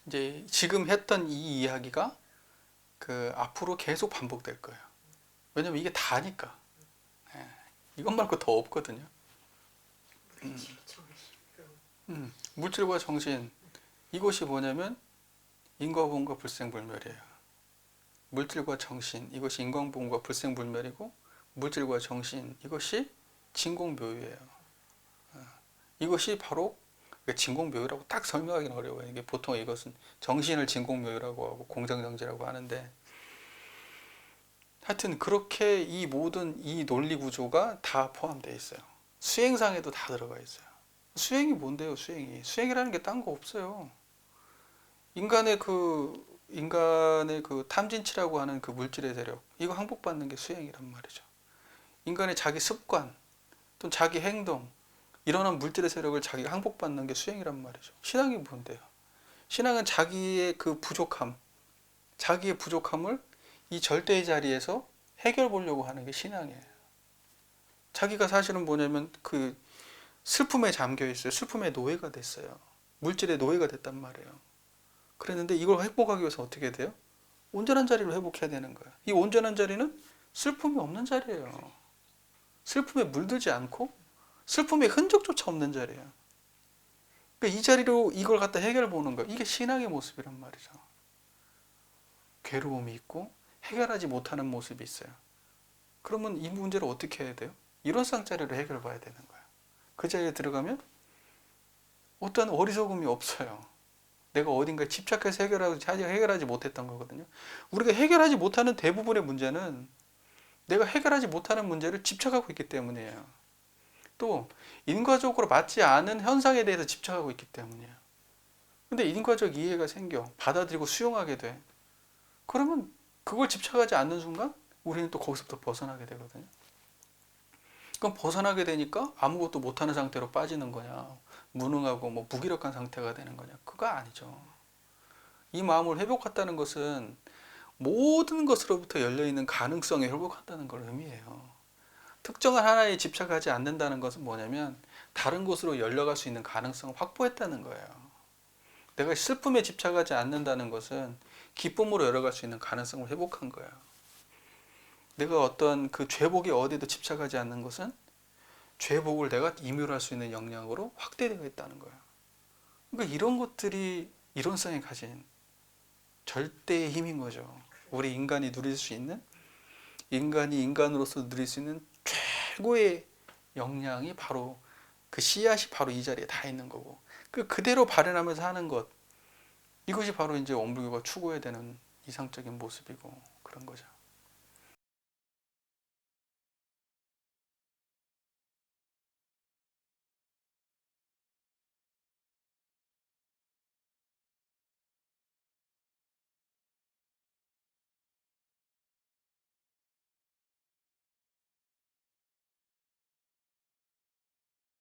이제 지금 했던 이 이야기가 그 앞으로 계속 반복될 거예요. 왜냐면 이게 다니까. 예, 이것 말고 더 없거든요. 물질, 정신. 물질과 정신, 이것이 뭐냐면 인과보험과 불생불멸이에요. 물질과 정신, 이것이 인과보험과 불생불멸이고, 물질과 정신, 이것이 진공묘유예요. 이것이 바로 진공묘유라고 딱 설명하기는 어려워요. 이게 보통 이것은 정신을 진공묘유라고 하고 공정정지라고 하는데, 하여튼 그렇게 이 모든 이 논리 구조가 다 포함되어 있어요. 수행상에도 다 들어가 있어요. 수행이 뭔데요? 수행이라는 게 딴 거 없어요. 인간의 그 탐진치라고 하는 그 물질의 세력, 이거 항복받는 게 수행이란 말이죠. 인간의 자기 습관 또는 자기 행동, 일어난 물질의 세력을 자기가 항복받는 게 수행이란 말이죠. 신앙이 뭔데요? 신앙은 자기의 그 부족함, 자기의 부족함을 이 절대의 자리에서 해결 보려고 하는 게 신앙이에요. 자기가 사실은 뭐냐면 그 슬픔에 잠겨 있어요. 슬픔의 노예가 됐어요. 물질의 노예가 됐단 말이에요. 그랬는데 이걸 회복하기 위해서 어떻게 돼요? 온전한 자리로 회복해야 되는 거예요. 이 온전한 자리는 슬픔이 없는 자리예요. 슬픔에 물들지 않고 슬픔의 흔적조차 없는 자리예요. 그러니까 이 자리로 이걸 갖다 해결해 보는 거예요. 이게 신앙의 모습이란 말이죠. 괴로움이 있고 해결하지 못하는 모습이 있어요. 그러면 이 문제를 어떻게 해야 돼요? 일원상 자리로 해결해 봐야 되는 거예요. 그 자리에 들어가면 어떠한 어리석음이 없어요. 내가 어딘가에 집착해서 해결하지 못했던 거거든요. 우리가 해결하지 못하는 대부분의 문제는 내가 해결하지 못하는 문제를 집착하고 있기 때문이에요. 또 인과적으로 맞지 않은 현상에 대해서 집착하고 있기 때문이에요. 근데 인과적 이해가 생겨 받아들이고 수용하게 돼. 그러면 그걸 집착하지 않는 순간 우리는 또 거기서부터 벗어나게 되거든요. 그럼 벗어나게 되니까 아무것도 못하는 상태로 빠지는 거냐, 무능하고 뭐 무기력한 상태가 되는 거냐, 그거 아니죠. 이 마음을 회복한다는 것은 모든 것으로부터 열려있는 가능성에 회복한다는 걸 의미해요. 특정한 하나에 집착하지 않는다는 것은 뭐냐면 다른 곳으로 열려갈 수 있는 가능성을 확보했다는 거예요. 내가 슬픔에 집착하지 않는다는 것은 기쁨으로 열어갈 수 있는 가능성을 회복한 거예요. 내가 어떤 그 죄복이 어디에도 집착하지 않는 것은 죄복을 내가 이멸할 수 있는 역량으로 확대되어 있다는 거예요. 그러니까 이런 것들이 이론성이 가진 절대의 힘인 거죠. 우리 인간이 누릴 수 있는, 인간이 인간으로서 누릴 수 있는 최고의 역량이 바로 그 씨앗이 바로 이 자리에 다 있는 거고, 그대로 발현하면서 하는 것, 이것이 바로 이제 원불교가 추구해야 되는 이상적인 모습이고 그런 거죠.